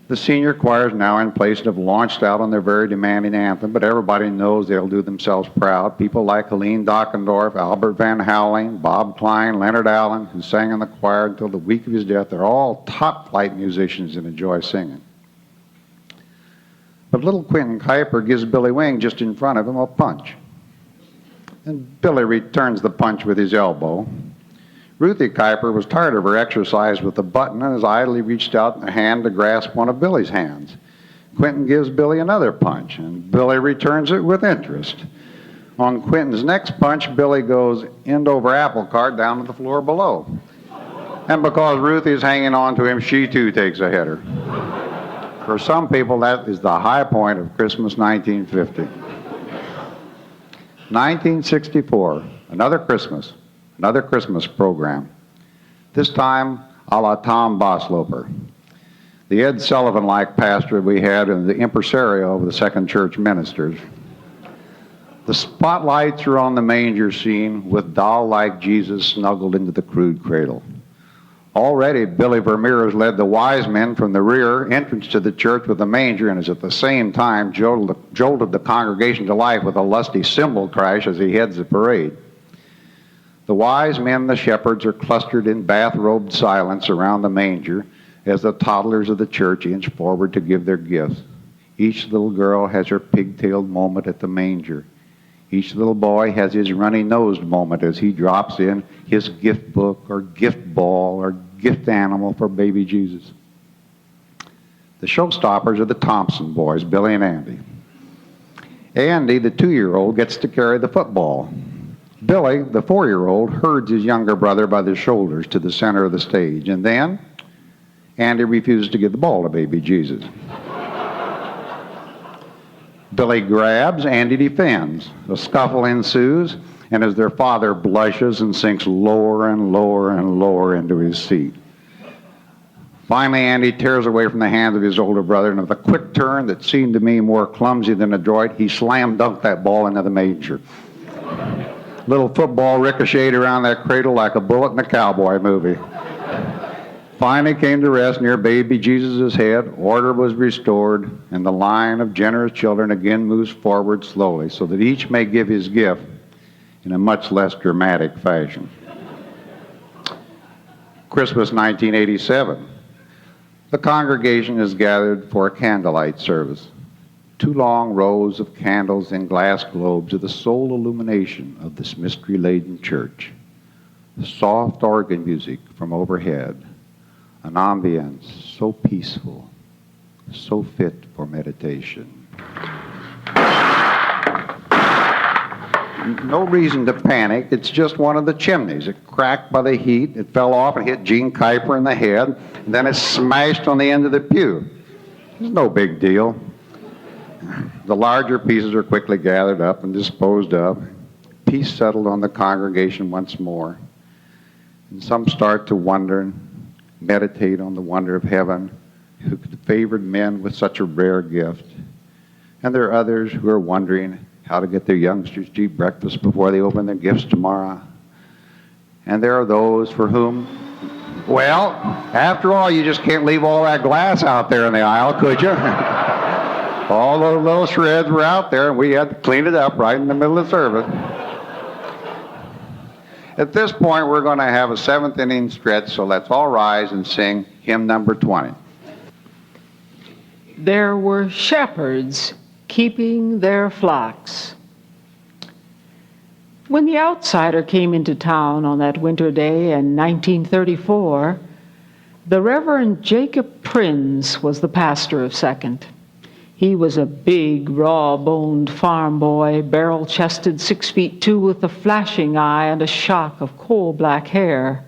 C: The senior choir is now in place and have launched out on their very demanding anthem, but everybody knows they'll do themselves proud. People like Helene Dockendorf, Albert Van Houweling, Bob Klein, Leonard Allen, who sang in the choir until the week of his death, they're all top-flight musicians and enjoy singing. But little Quentin Kuyper gives Billy Wing, just in front of him, a punch. And Billy returns the punch with his elbow. Ruthie Kuyper was tired of her exercise with the button and has idly reached out a hand to grasp one of Billy's hands. Quentin gives Billy another punch, and Billy returns it with interest. On Quentin's next punch, Billy goes end over apple cart down to the floor below. And because Ruthie is hanging on to him, she too takes a header. For some people, that is the high point of Christmas 1950. 1964, another Christmas program. This time, a la Tom Bosloper. the Ed Sullivan-like pastor we had and the impresario of the Second Church ministers. The spotlights are on the manger scene with doll-like Jesus snuggled into the crude cradle. Already, Billy Vermeer has led the wise men from the rear entrance to the church with the manger and has at the same time jolted the congregation to life with a lusty cymbal crash as he heads the parade. The wise men and the shepherds are clustered in bathrobed silence around the manger as the toddlers of the church inch forward to give their gifts. Each little girl has her pigtailed moment at the manger. Each little boy has his runny-nosed moment as he drops in his gift book or gift ball or gift animal for baby Jesus. The showstoppers are the Thompson boys, Billy and Andy. Andy, the 2-year-old, gets to carry the football. Billy, the 4-year-old, herds his younger brother by the shoulders to the center of the stage, and then Andy refuses to give the ball to baby Jesus. Billy grabs, Andy defends. A scuffle ensues, and as their father blushes and sinks lower and lower and lower into his seat. Finally, Andy tears away from the hands of his older brother, and with a quick turn that seemed to me more clumsy than adroit, he slam dunked that ball into the manger. Little football ricocheted around that cradle like a bullet in a cowboy movie. Finally came to rest near baby Jesus' head, order was restored, and the line of generous children again moves forward slowly so that each may give his gift in a much less dramatic fashion. Christmas 1987. The congregation is gathered for a candlelight service. 2 long rows of candles in glass globes are the sole illumination of this mystery-laden church. Soft organ music from overhead. An ambience so peaceful, so fit for meditation. No reason to panic. It's just one of the chimneys. It cracked by the heat. It fell off and hit Gene Kuyper in the head. And then it smashed on the end of the pew. It's no big deal. The larger pieces are quickly gathered up and disposed of. Peace settled on the congregation once more. And some start to wonder and meditate on the wonder of heaven, who favored men with such a rare gift. And there are others who are wondering how to get their youngsters to eat breakfast before they open their gifts tomorrow. And there are those for whom, well, after all, you just can't leave all that glass out there in the aisle, could you? All those little shreds were out there, and we had to clean it up right in the middle of the service. At this point, we're going to have a 7th inning stretch, so let's all rise and sing hymn number 20.
A: There were shepherds keeping their flocks. When the outsider came into town on that winter day in 1934, the Reverend Jacob Prins was the pastor of Second. He was a big, raw-boned farm boy, barrel-chested, 6'2", with a flashing eye and a shock of coal-black hair.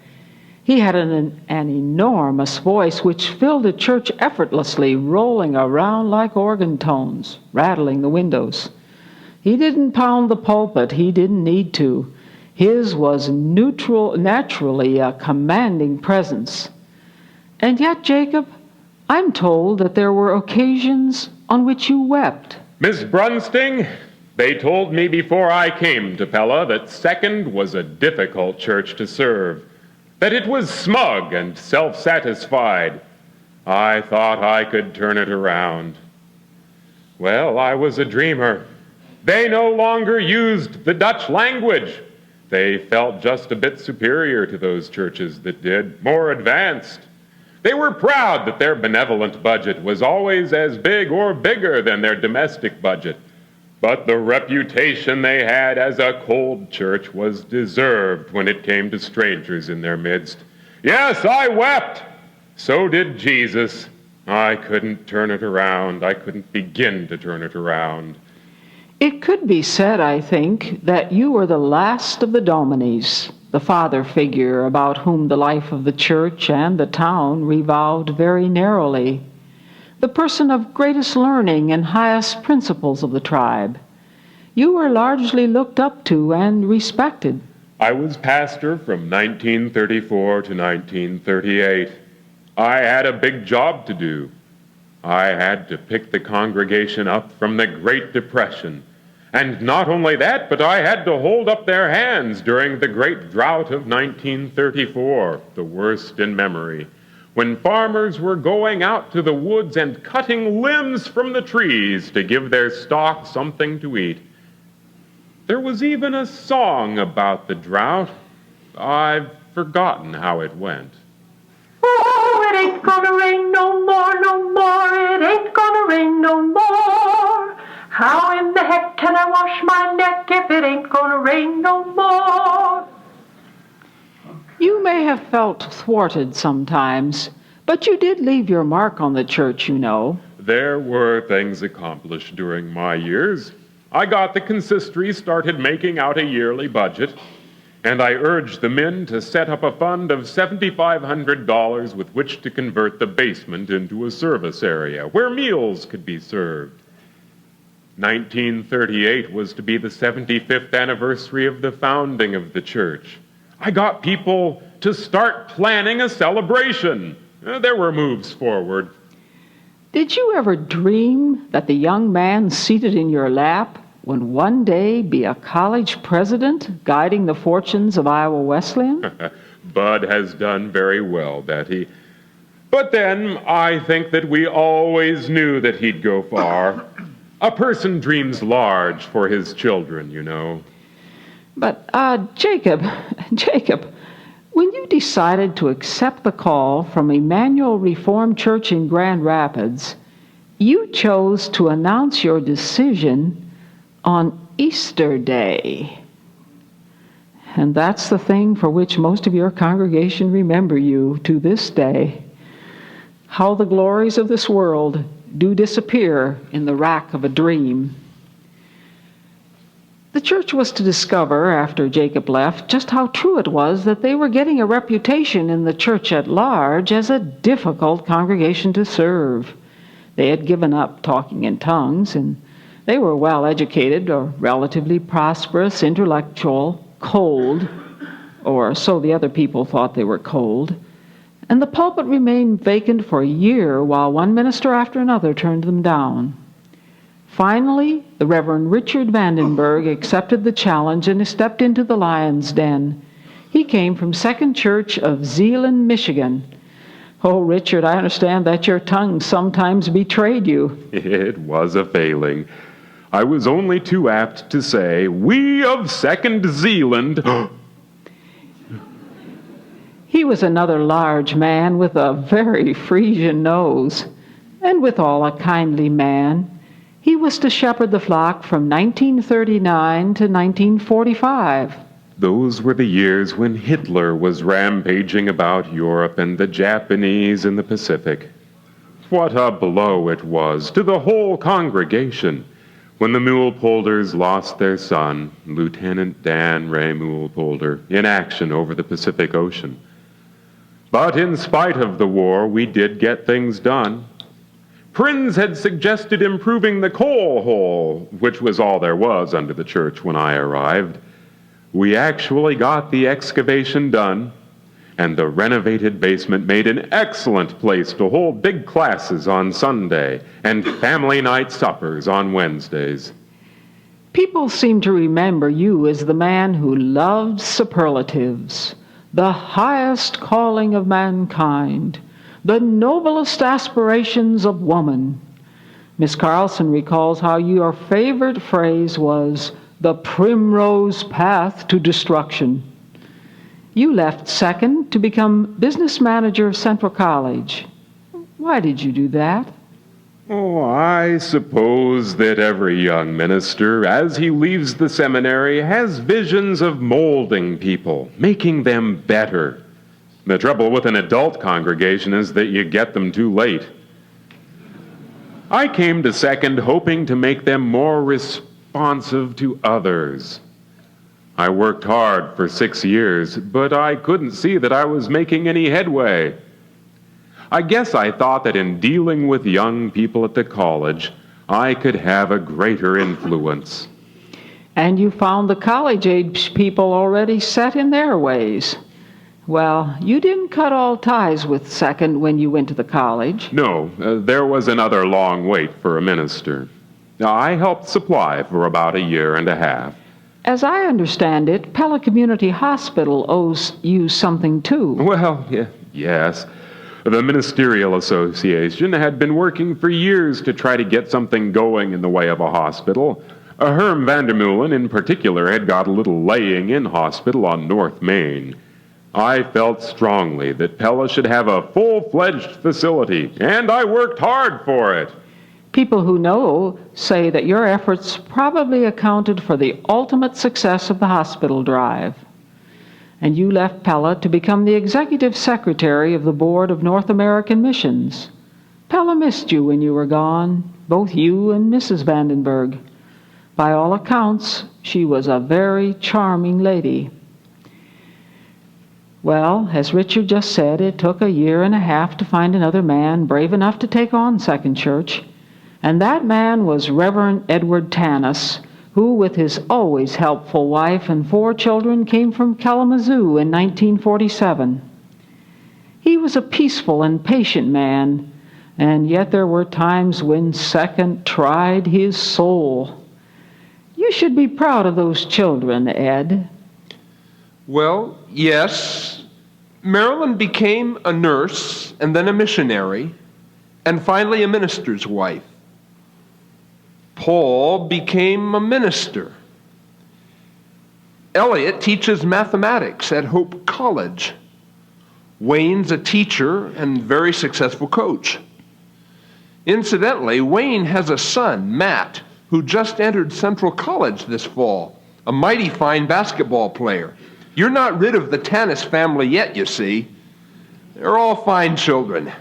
A: He had an enormous voice which filled a church effortlessly, rolling around like organ tones, rattling the windows. He didn't pound the pulpit. He didn't need to. His was naturally a commanding presence. And yet, Jacob, I'm told that there were occasions on which you wept.
D: Miss Brunsting, they told me before I came to Pella that Second was a difficult church to serve, that it was smug and self-satisfied. I thought I could turn it around. Well, I was a dreamer. They no longer used the Dutch language. They felt just a bit superior to those churches that did, more advanced. They were proud that their benevolent budget was always as big or bigger than their domestic budget. But the reputation they had as a cold church was deserved when it came to strangers in their midst. Yes, I wept. So did Jesus. I couldn't turn it around. I couldn't begin to turn it around.
A: It could be said, I think, that you were the last of the Dominies, the father figure about whom the life of the church and the town revolved very narrowly, the person of greatest learning and highest principles of the tribe. You were largely looked up to and respected.
D: I was pastor from 1934 to 1938. I had a big job to do. I had to pick the congregation up from the Great Depression. And not only that, but I had to hold up their hands during the Great Drought of 1934, the worst in memory, when farmers were going out to the woods and cutting limbs from the trees to give their stock something to eat. There was even a song about the drought. I've forgotten how it went.
E: Oh, it ain't gonna rain no more, no more. It ain't gonna rain no more. How in the heck can I wash my neck if it ain't gonna rain no more?
A: You may have felt thwarted sometimes, but you did leave your mark on the church, you know.
D: There were things accomplished during my years. I got the consistory started making out a yearly budget, and I urged the men to set up a fund of $7,500 with which to convert the basement into a service area where meals could be served. 1938 was to be the 75th anniversary of the founding of the church. I got people to start planning a celebration. There were moves forward.
A: Did you ever dream that the young man seated in your lap would one day be a college president guiding the fortunes of Iowa Wesleyan?
D: Bud has done very well, Betty. But then I think that we always knew that he'd go far. A person dreams large for his children, you know.
A: But, Jacob, when you decided to accept the call from Emmanuel Reformed Church in Grand Rapids, you chose to announce your decision on Easter Day. And that's the thing for which most of your congregation remember you to this day. How the glories of this world do disappear in the rack of a dream. The church was to discover, after Jacob left, just how true it was that they were getting a reputation in the church at large as a difficult congregation to serve. They had given up talking in tongues, and they were well educated or relatively prosperous, intellectual, cold, or so the other people thought they were cold. And the pulpit remained vacant for a year while one minister after another turned them down. Finally, the Reverend Richard Vandenberg accepted the challenge and stepped into the lion's den. He came from Second Church of Zeeland, Michigan. Oh, Richard, I understand that your tongue sometimes betrayed you.
D: It was a failing. I was only too apt to say, "We of Second Zeeland."
A: He was another large man with a very Frisian nose, and withal a kindly man. He was to shepherd the flock from 1939 to 1945.
D: Those were the years when Hitler was rampaging about Europe and the Japanese in the Pacific. What a blow it was to the whole congregation when the Mulepolders lost their son, Lieutenant Dan Ray Mulepolder, in action over the Pacific Ocean. But in spite of the war, we did get things done. Prinz had suggested improving the coal hole, which was all there was under the church when I arrived. We actually got the excavation done, and the renovated basement made an excellent place to hold big classes on Sunday and family night suppers on Wednesdays.
A: People seem to remember you as the man who loved superlatives, the highest calling of mankind, the noblest aspirations of woman. Miss Carlson recalls how your favorite phrase was the primrose path to destruction. You left Second to become business manager of Central College. Why did you do that?
D: Oh, I suppose that every young minister, as he leaves the seminary, has visions of molding people, making them better. The trouble with an adult congregation is that you get them too late. I came to Second hoping to make them more responsive to others. I worked hard for 6 years, but I couldn't see that I was making any headway. I guess I thought that in dealing with young people at the college, I could have a greater influence.
A: And you found the college-age people already set in their ways. Well, you didn't cut all ties with Second when you went to the college.
D: No, there was another long wait for a minister. I helped supply for about a year and a half.
A: As I understand it, Pella Community Hospital owes you something too.
D: Well, yes. The Ministerial Association had been working for years to try to get something going in the way of a hospital. Herm Vandermeulen, in particular, had got a little laying-in hospital on North Main. I felt strongly that Pella should have a full-fledged facility, and I worked hard for it.
A: People who know say that your efforts probably accounted for the ultimate success of the hospital drive. And you left Pella to become the executive secretary of the Board of North American Missions. Pella missed you when you were gone, both you and Mrs. Vandenberg. By all accounts, she was a very charming lady. Well, as Richard just said, it took a year and a half to find another man brave enough to take on Second Church. And that man was Reverend Edward Tanis, who, with his always helpful wife and 4 children, came from Kalamazoo in 1947. He was a peaceful and patient man, and yet there were times when Second tried his soul. You should be proud of those children, Ed.
F: Well, yes. Marilyn became a nurse and then a missionary and finally a minister's wife. Paul became a minister. Elliot teaches mathematics at Hope College. Wayne's a teacher and very successful coach. Incidentally, Wayne has a son, Matt, who just entered Central College this fall, a mighty fine basketball player. You're not rid of the Tanis family yet, you see. They're all fine children.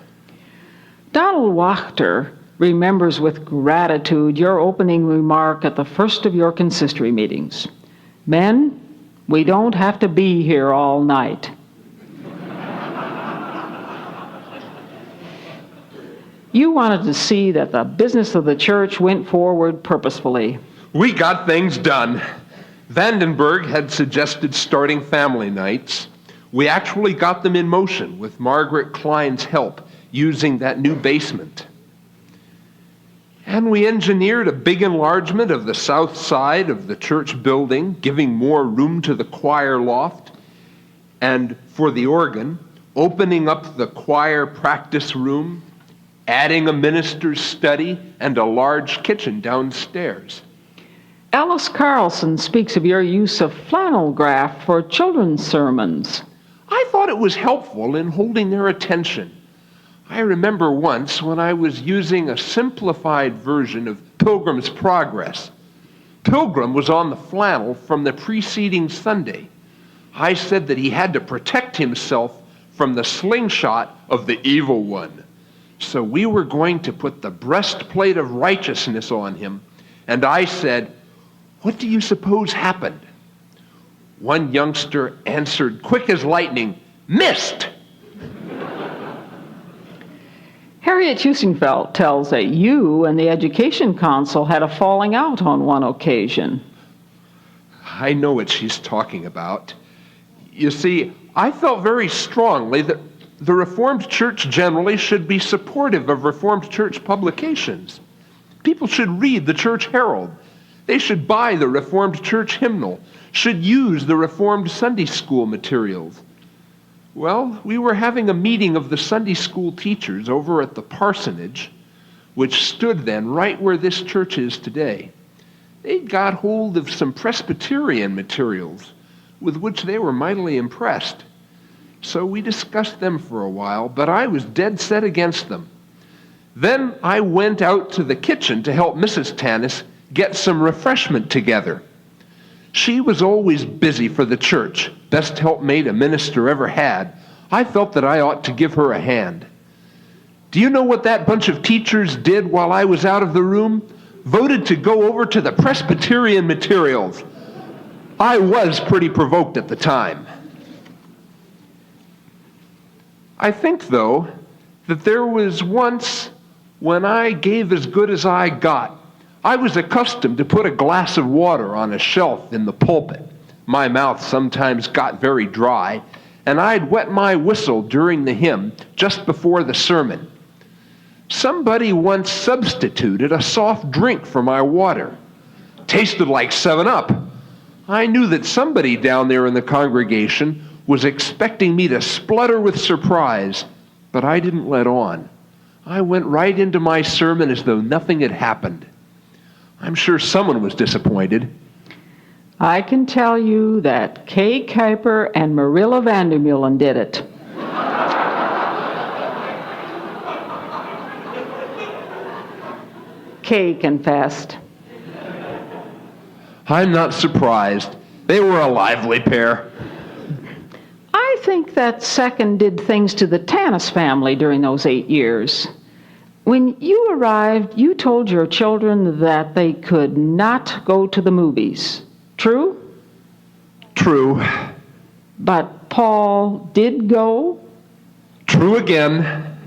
A: Donald Wachter remembers with gratitude your opening remark at the first of your consistory meetings. Men, we don't have to be here all night. You wanted to see that the business of the church went forward purposefully.
F: We got things done. Vandenberg had suggested starting family nights. We actually got them in motion with Margaret Klein's help using that new basement. And we engineered a big enlargement of the south side of the church building, giving more room to the choir loft. And for the organ, opening up the choir practice room, adding a minister's study, and a large kitchen downstairs.
A: Alice Carlson speaks of your use of flannel graph for children's sermons.
F: I thought it was helpful in holding their attention. I remember once when I was using a simplified version of Pilgrim's Progress. Pilgrim was on the flannel from the preceding Sunday. I said that he had to protect himself from the slingshot of the evil one. So we were going to put the breastplate of righteousness on him, and I said, "What do you suppose happened?" One youngster answered quick as lightning, "Missed!"
A: Harriet Husingfeld tells that you and the Education Council had a falling out on one occasion.
F: I know what she's talking about. You see, I felt very strongly that the Reformed Church generally should be supportive of Reformed Church publications. People should read the Church Herald. They should buy the Reformed Church hymnal, should use the Reformed Sunday school materials. Well, we were having a meeting of the Sunday school teachers over at the parsonage, which stood then right where this church is today. They'd got hold of some Presbyterian materials with which they were mightily impressed. So we discussed them for a while, but I was dead set against them. Then I went out to the kitchen to help Mrs. Tanis get some refreshment together. She was always busy for the church, best helpmate a minister ever had. I felt that I ought to give her a hand. Do you know what that bunch of teachers did while I was out of the room? Voted to go over to the Presbyterian materials. I was pretty provoked at the time. I think, though, that there was once when I gave as good as I got. I was accustomed to put a glass of water on a shelf in the pulpit. My mouth sometimes got very dry, and I'd wet my whistle during the hymn just before the sermon. Somebody once substituted a soft drink for my water. Tasted like 7-Up. I knew that somebody down there in the congregation was expecting me to splutter with surprise, but I didn't let on. I went right into my sermon as though nothing had happened. I'm sure someone was disappointed.
A: I can tell you that Kay Kuyper and Marilla Vandermeulen did it. Kay confessed.
F: I'm not surprised. They were a lively pair.
A: I think that second did things to the Tanis family during those 8 years. When you arrived, you told your children that they could not go to the movies. True?
F: True.
A: But Paul did go?
F: True again.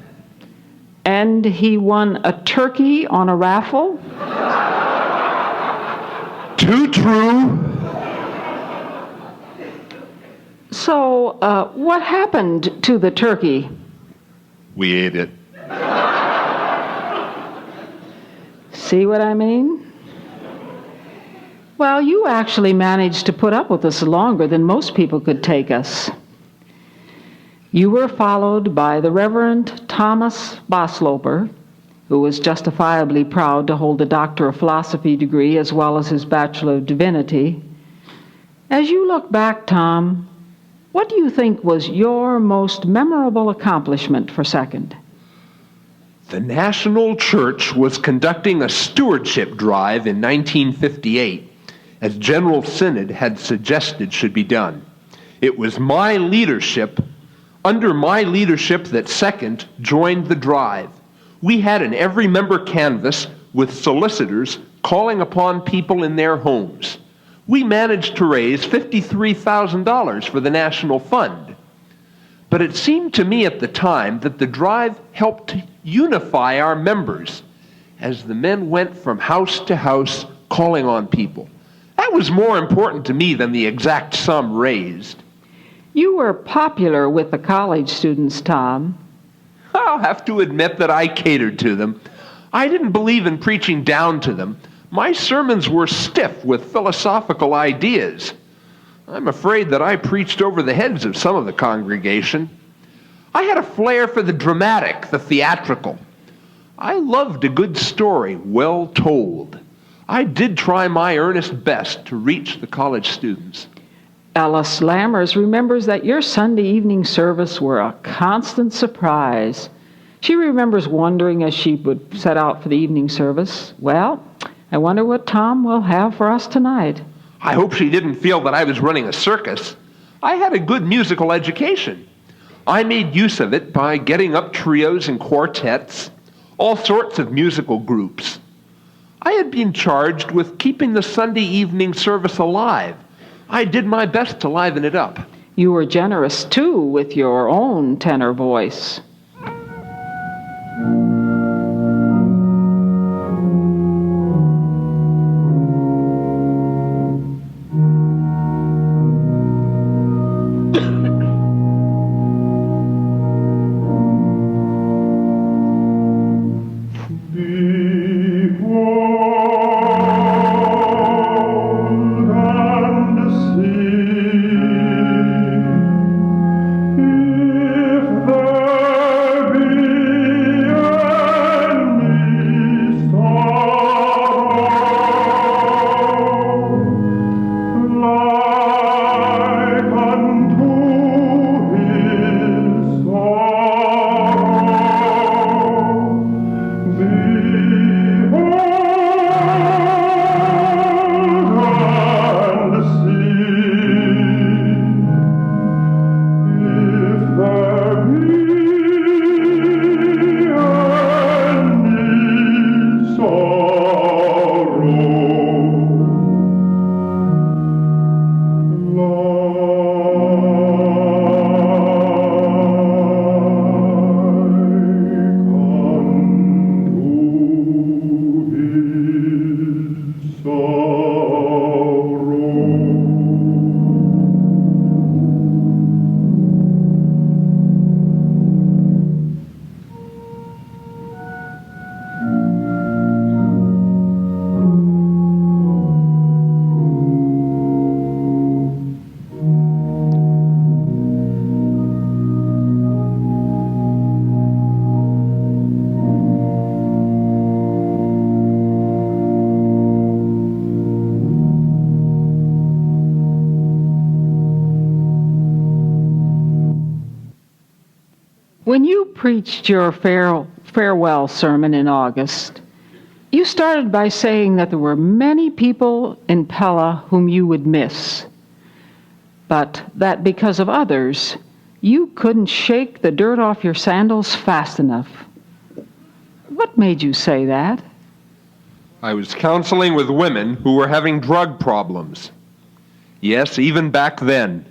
A: And he won a turkey on a raffle?
F: Too true.
A: So, what happened to the turkey?
F: We ate it.
A: See what I mean? Well, you actually managed to put up with us longer than most people could take us. You were followed by the Reverend Thomas Bosloper, who was justifiably proud to hold a Doctor of Philosophy degree as well as his Bachelor of Divinity. As you look back, Tom, what do you think was your most memorable accomplishment for second?
F: The National Church was conducting a stewardship drive in 1958, as General Synod had suggested should be done. It was under my leadership that second joined the drive. We had an every member canvass with solicitors calling upon people in their homes. We managed to raise $53,000 for the National Fund. But it seemed to me at the time that the drive helped unify our members as the men went from house to house calling on people. That was more important to me than the exact sum raised.
A: You were popular with the college students, Tom.
F: I'll have to admit that I catered to them. I didn't believe in preaching down to them. My sermons were stiff with philosophical ideas. I'm afraid that I preached over the heads of some of the congregation. I had a flair for the dramatic, the theatrical. I loved a good story, well told. I did try my earnest best to reach the college students.
A: Alice Lammers remembers that your Sunday evening service were a constant surprise. She remembers wondering as she would set out for the evening service, well, I wonder what Tom will have for us tonight.
F: I hope she didn't feel that I was running a circus. I had a good musical education. I made use of it by getting up trios and quartets, all sorts of musical groups. I had been charged with keeping the Sunday evening service alive. I did my best to liven it up.
A: You were generous, too, with your own tenor voice.
E: If there
A: preached your farewell sermon in August, you started by saying that there were many people in Pella whom you would miss, but that because of others, you couldn't shake the dirt off your sandals fast enough. What made you say that?
F: I was counseling with women who were having drug problems. Yes, even back then.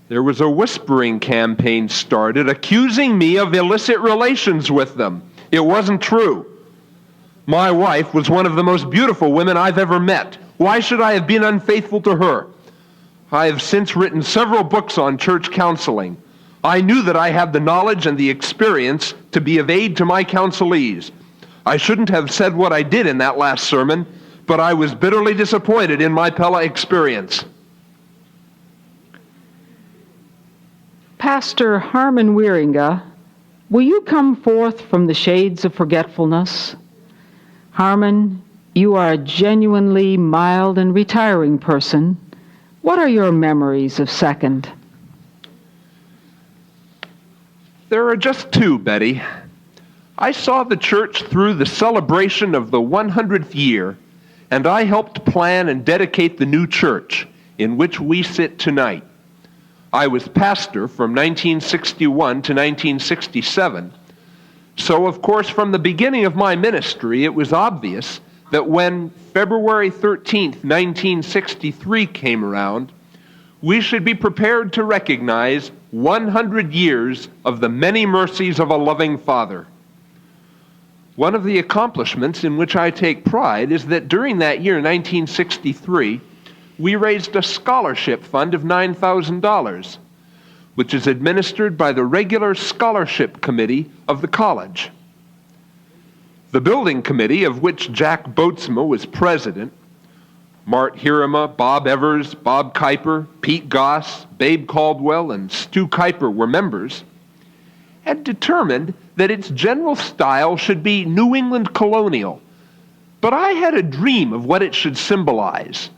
F: There was a whispering campaign started accusing me of illicit relations with them. It wasn't true. My wife was one of the most beautiful women I've ever met. Why should I have been unfaithful to her? I have since written several books on church counseling. I knew that I had the knowledge and the experience to be of aid to my counselees. I shouldn't have said what I did in that last sermon, but I was bitterly disappointed in my Pella experience.
A: Pastor Harmon Wieringa, will you come forth from the shades of forgetfulness? Harmon, you are a genuinely mild and retiring person. What are your memories of Second?
F: There are just two, Betty. I saw the church through the celebration of the 100th year, and I helped plan and dedicate the new church in which we sit tonight. I was pastor from 1961 to 1967, so of course from the beginning of my ministry it was obvious that when February 13th, 1963 came around, we should be prepared to recognize 100 years of the many mercies of a loving Father. One of the accomplishments in which I take pride is that during that year, 1963, we raised a scholarship fund of $9,000, which is administered by the regular scholarship committee of the college. The building committee, of which Jack Boatsma was president, Mart Hirama, Bob Evers, Bob Kuyper, Pete Goss, Babe Caldwell, and Stu Kuyper were members, had determined that its general style should be New England colonial. But I had a dream of what it should symbolize.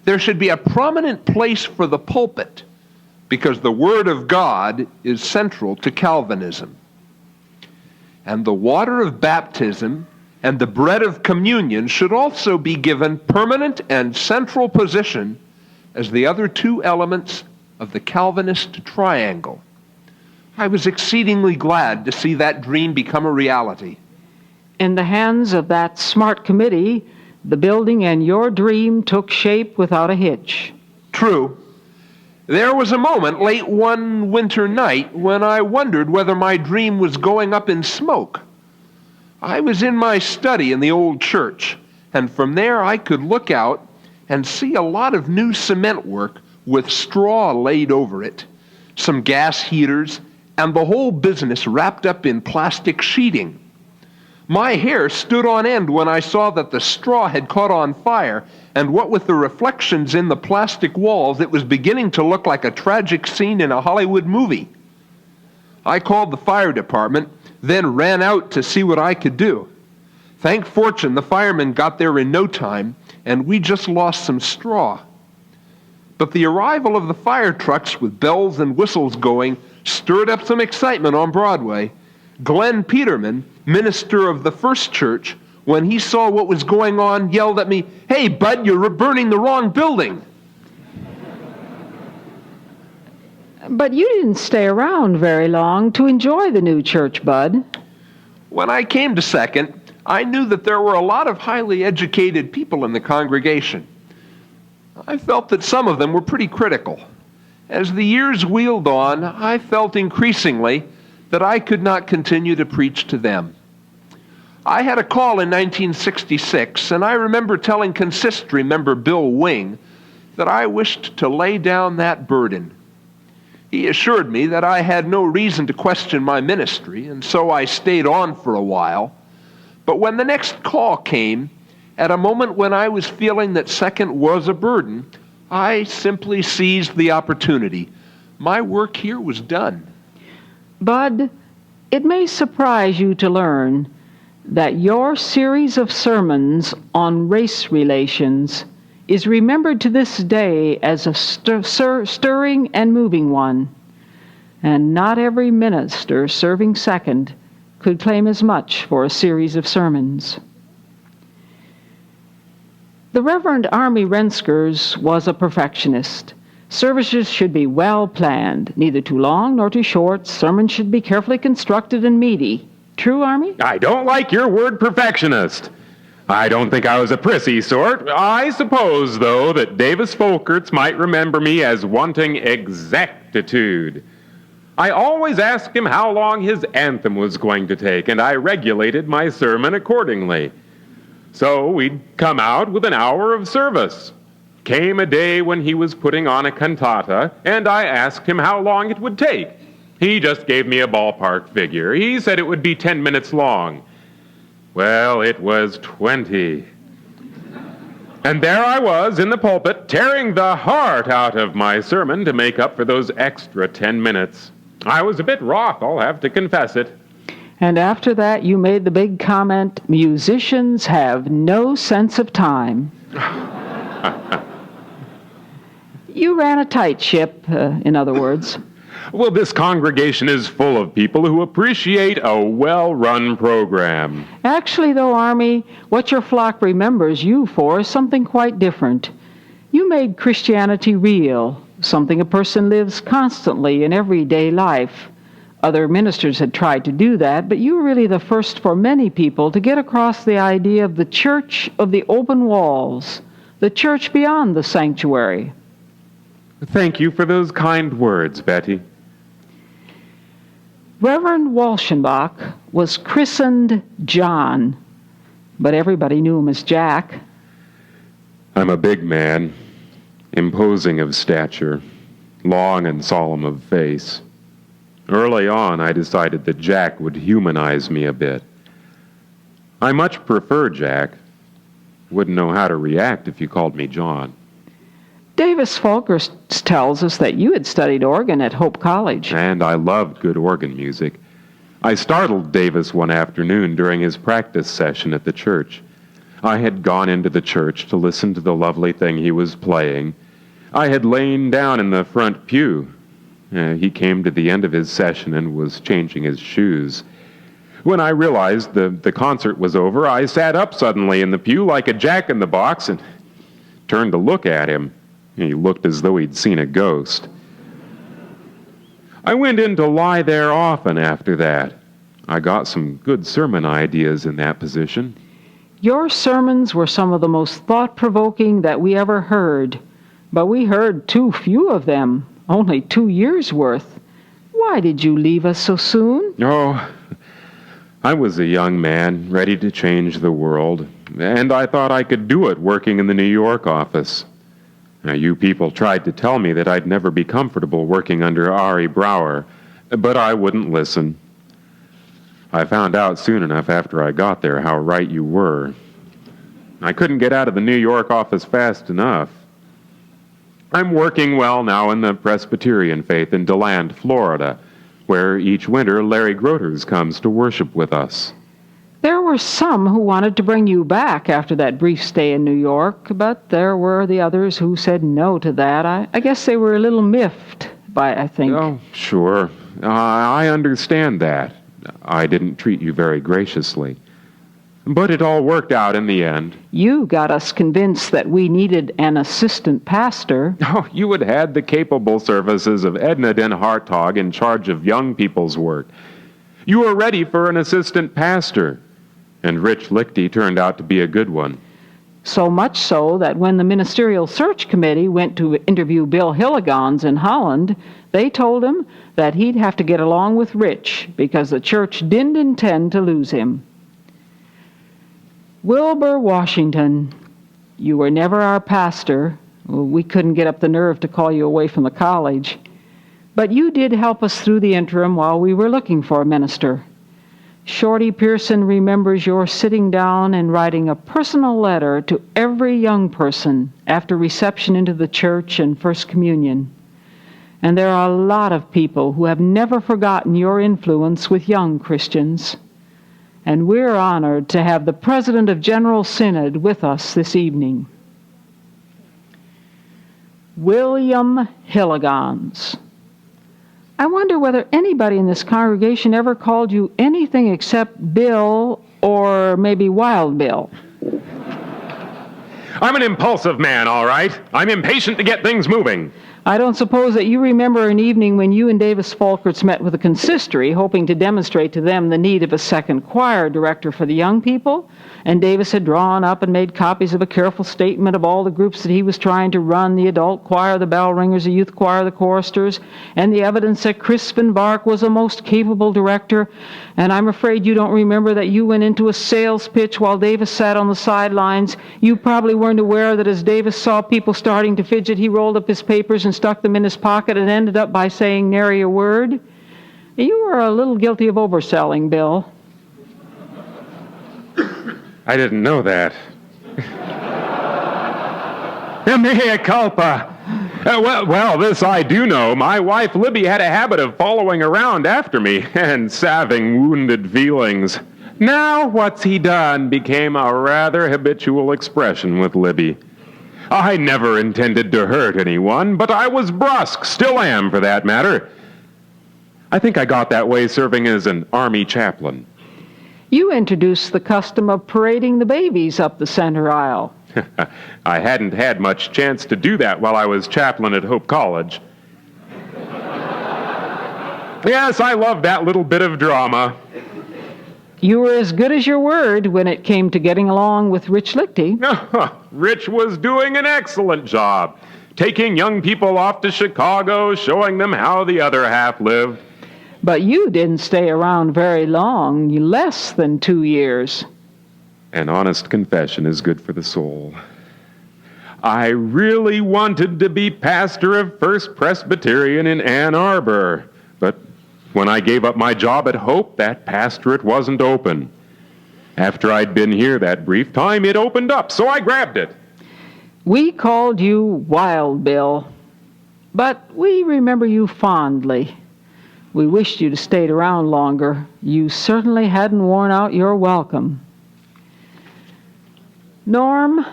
F: There should be a prominent place for the pulpit, because the Word of God is central to Calvinism. And the water of baptism and the bread of communion should also be given permanent and central position as the other two elements of the Calvinist triangle. I was exceedingly glad to see that dream become a reality.
A: In the hands of that smart committee, the building and your dream took shape without a hitch.
F: True. There was a moment late one winter night when I wondered whether my dream was going up in smoke. I was in my study in the old church, and from there I could look out and see a lot of new cement work with straw laid over it, some gas heaters, and the whole business wrapped up in plastic sheeting. My hair stood on end when I saw that the straw had caught on fire, and what with the reflections in the plastic walls, it was beginning to look like a tragic scene in a Hollywood movie. I called the fire department, then ran out to see what I could do. Thank fortune, the firemen got there in no time, and we just lost some straw. But the arrival of the fire trucks with bells and whistles going stirred up some excitement on Broadway. Glenn Peterman, minister of the First Church, when he saw what was going on, yelled at me, "Hey, Bud, you're burning the wrong building."
A: But you didn't stay around very long to enjoy the new church, Bud.
F: When I came to Second, I knew that there were a lot of highly educated people in the congregation. I felt that some of them were pretty critical. As the years wheeled on, I felt increasingly that I could not continue to preach to them. I had a call in 1966, and I remember telling consistory member Bill Wing that I wished to lay down that burden. He assured me that I had no reason to question my ministry, and so I stayed on for a while. But when the next call came, at a moment when I was feeling that Second was a burden, I simply seized the opportunity. My work here was done.
A: Bud, it may surprise you to learn that your series of sermons on race relations is remembered to this day as a stirring and moving one. and not every minister serving second could claim as much for a series of sermons. The Reverend Army Renskers was a perfectionist. Services should be well planned, neither too long nor too short. Sermons should be carefully constructed and meaty. True, Army?
D: I don't like your word perfectionist. I don't think I was a prissy sort. I suppose, though, that Davis Folkerts might remember me as wanting exactitude. I always asked him how long his anthem was going to take, and I regulated my sermon accordingly. So we'd come out with an hour of service. Came a day when he was putting on a cantata, and I asked him how long it would take. He just gave me a ballpark figure. He said it would be 10 minutes long. Well, it was 20. And there I was in the pulpit, tearing the heart out of my sermon to make up for those extra 10 minutes. I was a bit wroth, I'll have to confess it.
A: And after that, you made the big comment, musicians have no sense of time. You ran a tight ship, in other words.
D: Well, this congregation is full of people who appreciate a well-run program.
A: Actually, though, Army, what your flock remembers you for is something quite different. You made Christianity real, something a person lives constantly in everyday life. Other ministers had tried to do that, but you were really the first for many people to get across the idea of the church of the open walls, the church beyond the sanctuary.
D: Thank you for those kind words, Betty.
A: Reverend Walchenbach was christened John, but everybody knew him as Jack.
D: I'm a big man, imposing of stature, long and solemn of face. Early on, I decided that Jack would humanize me a bit. I much prefer Jack. Wouldn't know how to react if you called me John.
A: Davis Folkerts tells us that you had studied organ at Hope College.
D: And I loved good organ music. I startled Davis one afternoon during his practice session at the church. I had gone into the church to listen to the lovely thing he was playing. I had lain down in the front pew. He came to the end of his session and was changing his shoes. When I realized the concert was over, I sat up suddenly in the pew like a jack-in-the-box and turned to look at him. He looked as though he'd seen a ghost. I went in to lie there often after that. I got some good sermon ideas in that position.
A: Your sermons were some of the most thought-provoking that we ever heard, but we heard too few of them, only 2 years' worth. Why did you leave us so soon?
D: Oh, I was a young man, ready to change the world, and I thought I could do it working in the New York office. Now, you people tried to tell me that I'd never be comfortable working under Ari Brower, but I wouldn't listen. I found out soon enough after I got there how right you were. I couldn't get out of the New York office fast enough. I'm working well now in the Presbyterian faith in DeLand, Florida, where each winter Larry Grooters comes to worship with us.
A: There were some who wanted to bring you back after that brief stay in New York, but there were the others who said no to that. I guess they were a little miffed by, I think.
D: Oh, sure. I understand that. I didn't treat you very graciously. But it all worked out in the end.
A: You got us convinced that we needed an assistant pastor.
D: Oh, you had had the capable services of Edna Den Hartog in charge of young people's work. You were ready for an assistant pastor, and Rich Lichty turned out to be a good one.
A: So much so that when the Ministerial Search Committee went to interview Bill Hilligans in Holland, they told him that he'd have to get along with Rich because the church didn't intend to lose him. Wilbur Washington, you were never our pastor. We couldn't get up the nerve to call you away from the college. But you did help us through the interim while we were looking for a minister. Shorty Pierson remembers your sitting down and writing a personal letter to every young person after reception into the church and First Communion. And there are a lot of people who have never forgotten your influence with young Christians. And we're honored to have the President of General Synod with us this evening. William Hilligans. I wonder whether anybody in this congregation ever called you anything except Bill or maybe Wild Bill.
D: I'm an impulsive man, all right. I'm impatient to get things moving.
A: I don't suppose that you remember an evening when you and Davis Folkerts met with the consistory, hoping to demonstrate to them the need of a second choir director for the young people, and Davis had drawn up and made copies of a careful statement of all the groups that he was trying to run, the adult choir, the bell ringers, the youth choir, the choristers, and the evidence that Crispin Bark was a most capable director. And I'm afraid you don't remember that you went into a sales pitch while Davis sat on the sidelines. You probably weren't aware that as Davis saw people starting to fidget, he rolled up his papers and stuck them in his pocket and ended up by saying nary a word. You were a little guilty of overselling, Bill.
D: I didn't know that. Mea culpa. Well, this I do know. My wife Libby had a habit of following around after me and salving wounded feelings. Now what's he done became a rather habitual expression with Libby. I never intended to hurt anyone, but I was brusque, still am for that matter. I think I got that way serving as an army chaplain.
A: You introduced the custom of parading the babies up the center aisle.
D: I hadn't had much chance to do that while I was chaplain at Hope College. Yes, I loved that little bit of drama.
A: You were as good as your word when it came to getting along with Rich Lichty.
D: Rich was doing an excellent job, taking young people off to Chicago, showing them how the other half lived.
A: But you didn't stay around very long, less than 2 years.
D: An honest confession is good for the soul. I really wanted to be pastor of First Presbyterian in Ann Arbor, but when I gave up my job at Hope, that pastorate wasn't open. After I'd been here that brief time, it opened up, so I grabbed it.
A: We called you Wild Bill, but we remember you fondly. We wished you'd stayed around longer. You certainly hadn't worn out your welcome. Norm,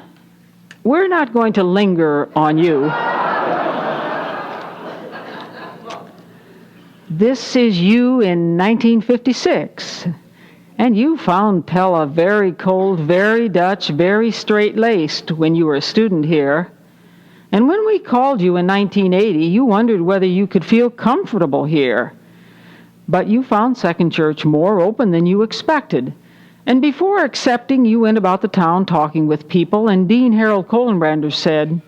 A: we're not going to linger on you. This is you in 1956, and you found Pella very cold, very Dutch, very straight-laced when you were a student here. And when we called you in 1980, you wondered whether you could feel comfortable here. But you found Second Church more open than you expected. And before accepting, you went about the town talking with people, and Dean Harold Kohlenbrander said,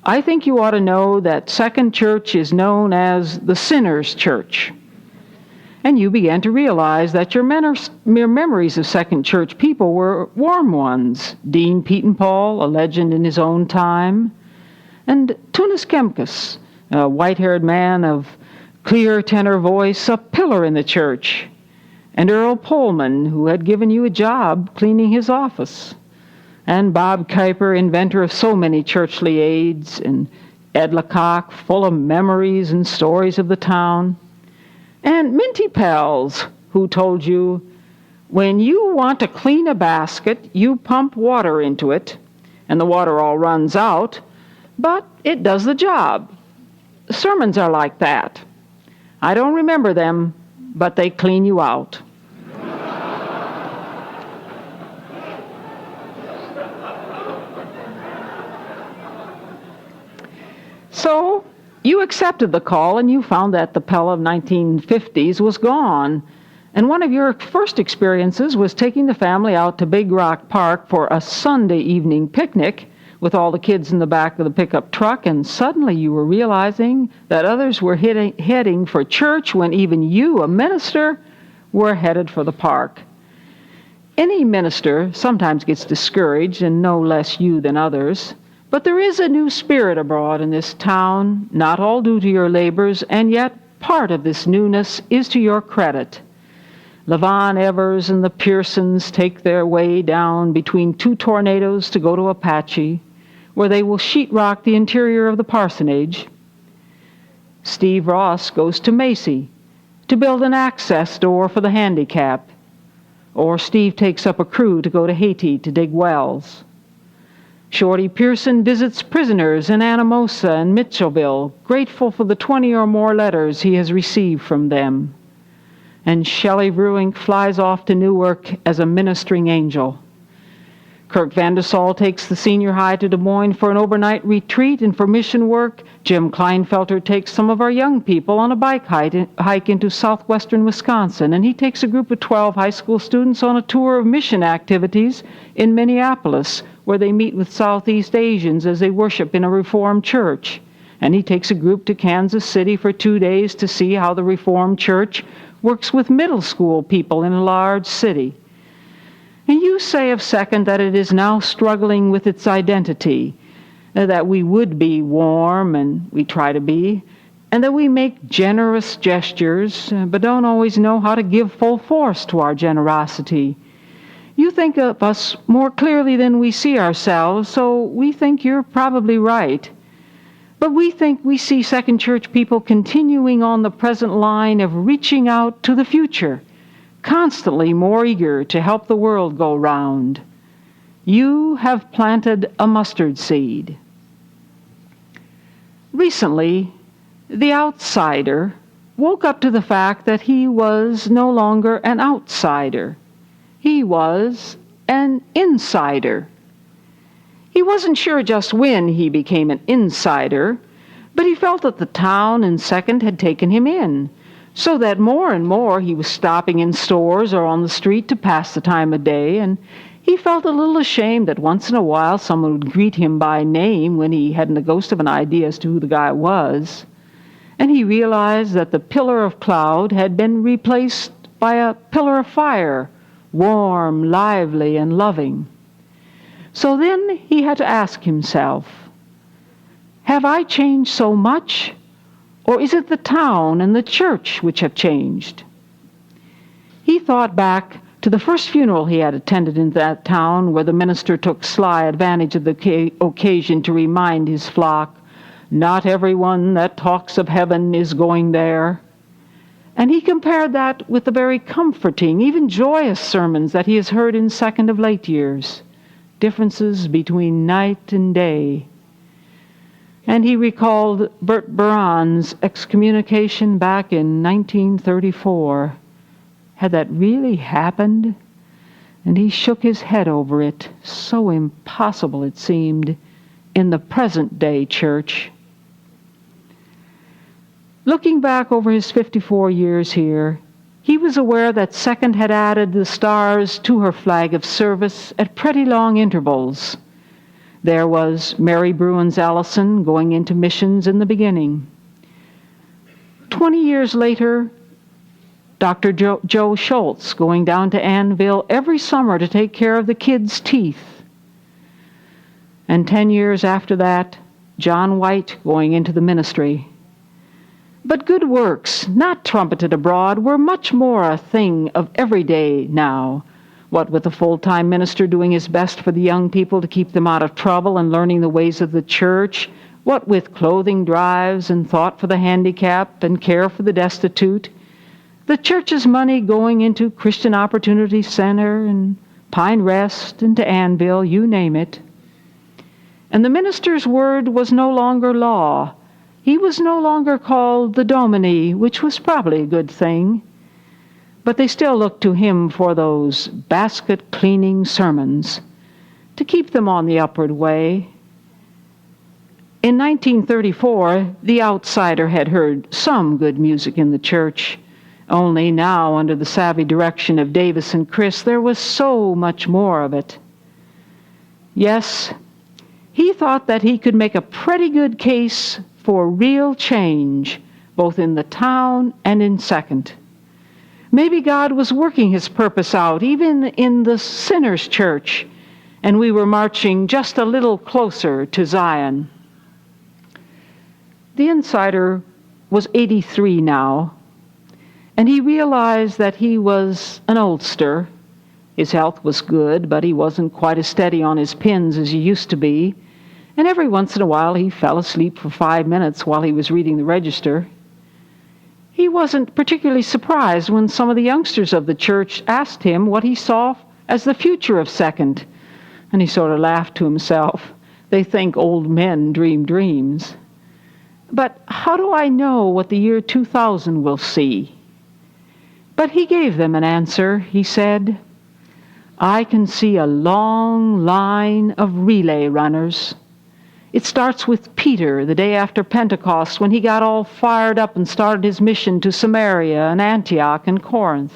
A: I think you ought to know that Second Church is known as the Sinner's Church. And you began to realize that your memories of Second Church people were warm ones. Dean Pete Paul, a legend in his own time, and Tunis Kemkes, a white-haired man of clear tenor voice, a pillar in the church, and Earl Pullman, who had given you a job cleaning his office, and Bob Kuyper, inventor of so many churchly aids, and Ed Lecoq, full of memories and stories of the town, and Minty Pels, who told you, when you want to clean a basket, you pump water into it, and the water all runs out, but it does the job. Sermons are like that. I don't remember them, but they clean you out. So you accepted the call, and you found that the Pella of 1950s was gone. And one of your first experiences was taking the family out to Big Rock Park for a Sunday evening picnic with all the kids in the back of the pickup truck, and suddenly you were realizing that others were heading for church when even you, a minister, were headed for the park. Any minister sometimes gets discouraged, and no less you than others, but there is a new spirit abroad in this town, not all due to your labors, and yet part of this newness is to your credit. Levon Evers and the Piersons take their way down between two tornadoes to go to Apache, where they will sheetrock the interior of the parsonage. Steve Ross goes to Macy to build an access door for the handicapped, or Steve takes up a crew to go to Haiti to dig wells. Shorty Pierson visits prisoners in Anamosa and Mitchellville, grateful for the 20 or more letters he has received from them. And Shelley Bruink flies off to Newark as a ministering angel. Kirk Vandersall takes the senior high to Des Moines for an overnight retreat and for mission work. Jim Kleinfelter takes some of our young people on a bike hike into southwestern Wisconsin, and he takes a group of 12 high school students on a tour of mission activities in Minneapolis, where they meet with Southeast Asians as they worship in a Reformed church. And he takes a group to Kansas City for 2 days to see how the Reformed church works with middle school people in a large city. And you say of Second that it is now struggling with its identity, that we would be warm, and we try to be, and that we make generous gestures, but don't always know how to give full force to our generosity. You think of us more clearly than we see ourselves, so we think you're probably right. But we think we see Second Church people continuing on the present line of reaching out to the future, constantly more eager to help the world go round. You have planted a mustard seed. Recently, the outsider woke up to the fact that he was no longer an outsider. He was an insider. He wasn't sure just when he became an insider, but he felt that the town and Second had taken him in, so that more and more he was stopping in stores or on the street to pass the time of day, and he felt a little ashamed that once in a while someone would greet him by name when he hadn't a ghost of an idea as to who the guy was. And he realized that the pillar of cloud had been replaced by a pillar of fire, warm, lively, and loving. So then he had to ask himself, have I changed so much? Or is it the town and the church which have changed? He thought back to the first funeral he had attended in that town, where the minister took sly advantage of the occasion to remind his flock, not everyone that talks of heaven is going there. And he compared that with the very comforting, even joyous sermons that he has heard in Second of late years, differences between night and day. And he recalled Bert Baran's excommunication back in 1934. Had that really happened? And he shook his head over it, so impossible it seemed, in the present-day church. Looking back over his 54 years here, he was aware that Second had added the stars to her flag of service at pretty long intervals. There was Mary Bruins Allison going into missions in the beginning. 20 years later, Dr. Joe Schultz going down to Annville every summer to take care of the kids' teeth. And 10 years after that, John White going into the ministry. But good works, not trumpeted abroad, were much more a thing of every day now. What with a full-time minister doing his best for the young people to keep them out of trouble and learning the ways of the church, what with clothing drives and thought for the handicapped and care for the destitute, the church's money going into Christian Opportunity Center and Pine Rest and to Annville, you name it. And the minister's word was no longer law. He was no longer called the Domine, which was probably a good thing. But they still looked to him for those basket-cleaning sermons to keep them on the upward way. In 1934, the outsider had heard some good music in the church. Only now, under the savvy direction of Davis and Chris, there was so much more of it. Yes, he thought that he could make a pretty good case for real change, both in the town and in Second. Maybe God was working his purpose out, even in the sinner's church, and we were marching just a little closer to Zion. The insider was 83 now, and he realized that he was an oldster. His health was good, but he wasn't quite as steady on his pins as he used to be, and every once in a while he fell asleep for 5 minutes while he was reading the register. He wasn't particularly surprised when some of the youngsters of the church asked him what he saw as the future of Second, and he sort of laughed to himself. They think old men dream dreams. But how do I know what the year 2000 will see? But he gave them an answer. He said, I can see a long line of relay runners. It starts with Peter the day after Pentecost, when he got all fired up and started his mission to Samaria and Antioch and Corinth.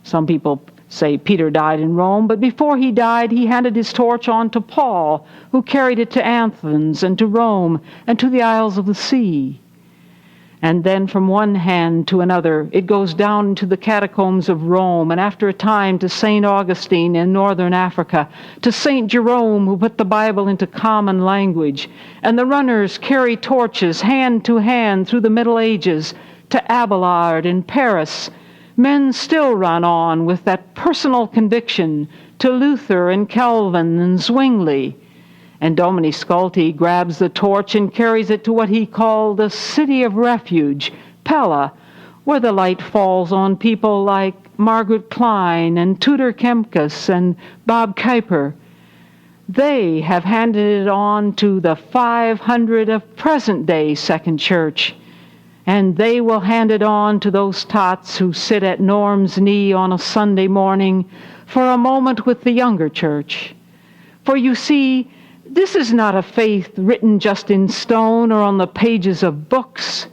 A: Some people say Peter died in Rome, but before he died, he handed his torch on to Paul, who carried it to Athens and to Rome and to the Isles of the Sea. And then from one hand to another, it goes down into the catacombs of Rome, and after a time to St. Augustine in northern Africa, to St. Jerome, who put the Bible into common language. And the runners carry torches hand to hand through the Middle Ages to Abelard in Paris. Men still run on with that personal conviction to Luther and Calvin and Zwingli. And Domine Sculti grabs the torch and carries it to what he called the city of refuge, Pella, where the light falls on people like Margaret Klein and Tudor Kempkes and Bob Kuyper. They have handed it on to the 500 of present-day Second Church, and they will hand it on to those tots who sit at Norm's knee on a Sunday morning for a moment with the younger church. For you see, this is not a faith written just in stone or on the pages of books,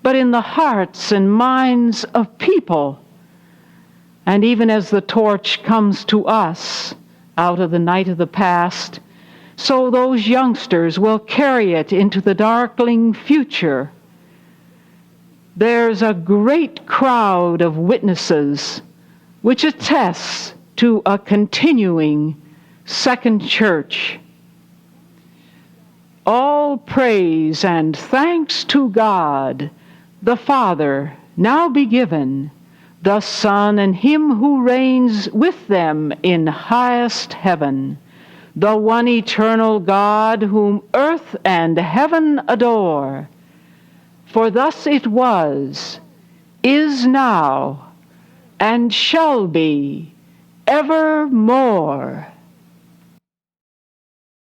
A: but in the hearts and minds of people. And even as the torch comes to us out of the night of the past, so those youngsters will carry it into the darkling future. There's a great crowd of witnesses which attests to a continuing Second Church. All praise and thanks to God, the Father, now be given, the Son, and him who reigns with them in highest heaven, the one eternal God, whom earth and heaven adore. For thus it was, is now, and shall be evermore.